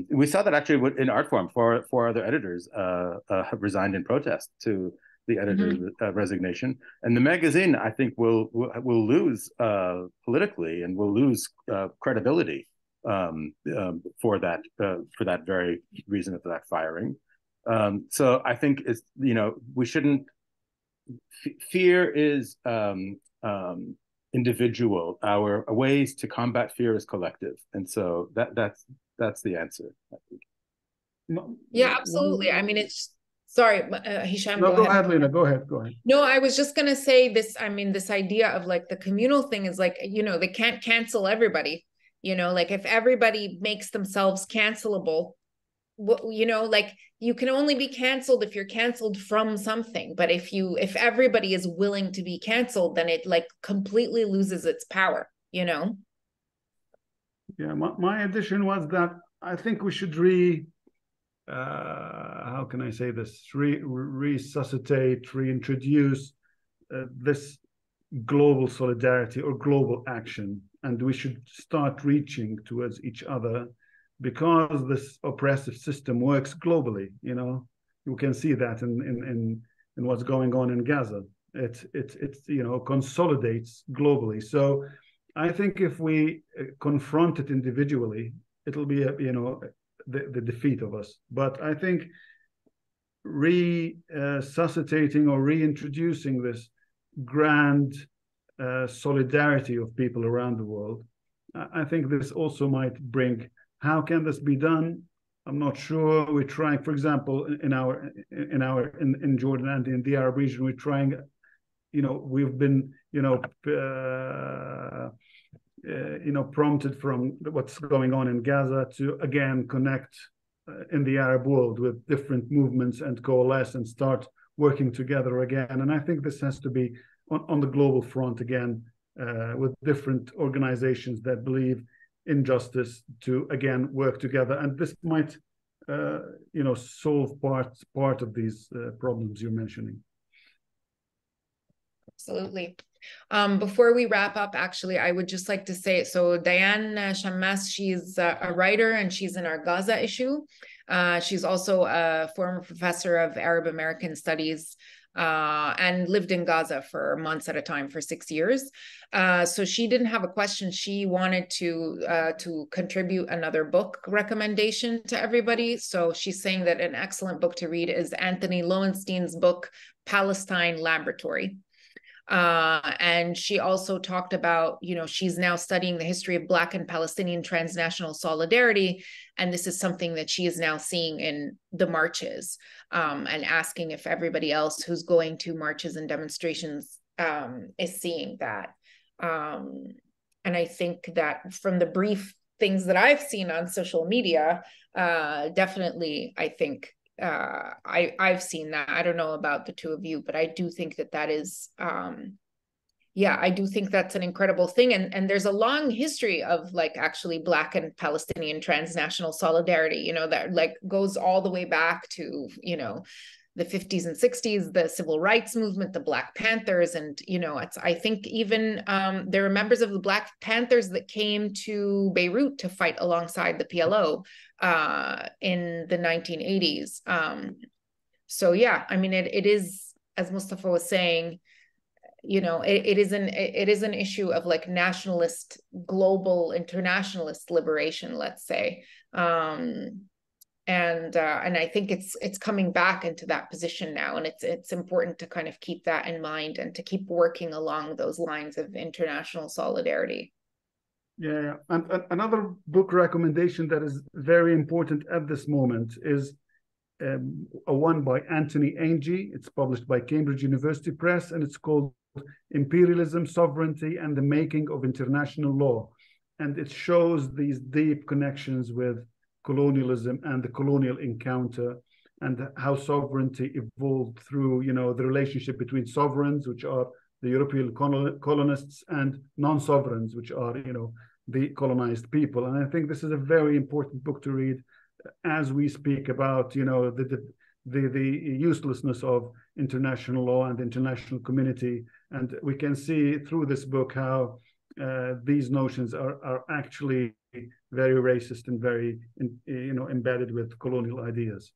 We saw that actually in Art Forum. Four other editors have resigned in protest to the editor's resignation, and the magazine, I think, will lose politically and will lose credibility for that very reason of that firing. So I think it's we shouldn't. Fear is individual. Our ways to combat fear is collective, and so that's the answer, I think. Yeah, absolutely. I mean, it's sorry, Hisham. No, go ahead, Lina. Go ahead. No, I was just gonna say this. I mean, this idea of like the communal thing is like, they can't cancel everybody. Like if everybody makes themselves cancelable, like you can only be canceled if you're canceled from something. But if everybody is willing to be canceled, then it like completely loses its power. Yeah, my addition was that I think we should how can I say this? Resuscitate, reintroduce this global solidarity or global action, and we should start reaching towards each other, because this oppressive system works globally. You can see that in what's going on in Gaza. It consolidates globally. So I think if we confront it individually, it'll be the defeat of us. But I think resuscitating or reintroducing this grand solidarity of people around the world, I think this also might bring. How can this be done? I'm not sure. We're trying, for example, in Jordan and in the Arab region, we're trying. We've been prompted from what's going on in Gaza to again connect in the Arab world with different movements and coalesce and start working together again. And I think this has to be on the global front again, with different organizations that believe in justice to again work together. And this might solve part of these problems you're mentioning. Absolutely. Before we wrap up, actually, I would just like to say, so Diane Shammas, she's a writer and she's in our Gaza issue. She's also a former professor of Arab American Studies and lived in Gaza for months at a time for 6 years. So she didn't have a question. She wanted to contribute another book recommendation to everybody. So she's saying that an excellent book to read is Anthony Lowenstein's book, Palestine Laboratory. And she also talked about, she's now studying the history of Black and Palestinian transnational solidarity. And this is something that she is now seeing in the marches, and asking if everybody else who's going to marches and demonstrations is seeing that. And I think that from the brief things that I've seen on social media, definitely, I think I've seen that. I don't know about the two of you, but I do think that is, I do think that's an incredible thing. And there's a long history of like actually Black and Palestinian transnational solidarity, that like goes all the way back to, the 50s and 60s, the civil rights movement, the Black Panthers. And, I think even there are members of the Black Panthers that came to Beirut to fight alongside the PLO in the 1980s. So yeah, I mean, it is, as Moustafa was saying, it is an issue of like nationalist, global, internationalist liberation, let's say. And I think it's coming back into that position now, and it's important to kind of keep that in mind and to keep working along those lines of international solidarity. Yeah. And another book recommendation that is very important at this moment is a one by Anthony Ainge. It's published by Cambridge University Press, and it's called Imperialism, Sovereignty, and the Making of International Law. And it shows these deep connections with colonialism and the colonial encounter, and how sovereignty evolved through, the relationship between sovereigns, which are the European colonists, and non-sovereigns, which are, the colonized people. And I think this is a very important book to read as we speak about, the uselessness of international law and international community. And we can see through this book how these notions are actually very racist and very, embedded with colonial ideas.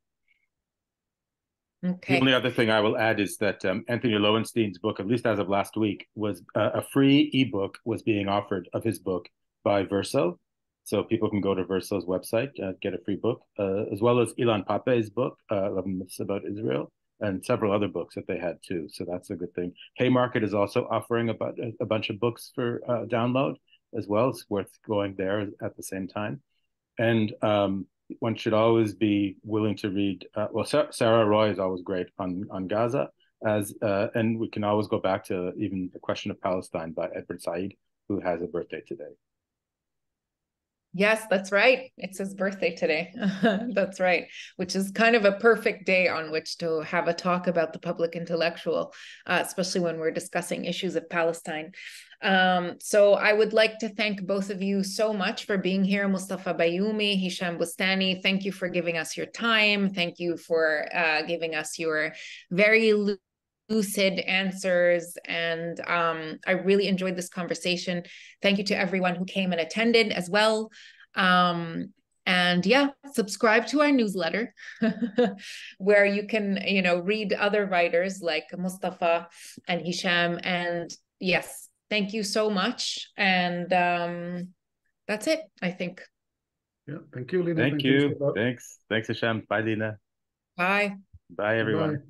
Okay. The only other thing I will add is that Anthony Lowenstein's book, at least as of last week, was a free ebook was being offered of his book by Verso. So people can go to Verso's website, get a free book, as well as Ilan Pape's book, 11 Myths About Israel, and several other books that they had too. So that's a good thing. Haymarket is also offering a bunch of books for download as well. It's worth going there at the same time. And one should always be willing to read. Sarah Roy is always great on Gaza, and we can always go back to even The Question of Palestine by Edward Said, who has a birthday today. Yes, that's right. It's his birthday today. That's right. Which is kind of a perfect day on which to have a talk about the public intellectual, especially when we're discussing issues of Palestine. So I would like to thank both of you so much for being here. Moustafa Bayoumi, Hisham Bustani, thank you for giving us your time. Thank you for giving us your very lucid answers, and I really enjoyed this conversation. Thank you to everyone who came and attended as well. And yeah, subscribe to our newsletter where you can, read other writers like Moustafa and Hisham. And yes, thank you so much. And that's it, I think. Yeah, thank you, Lina. Thank you. Thanks, Hisham. Bye, Lina. Bye. Bye, everyone. Bye.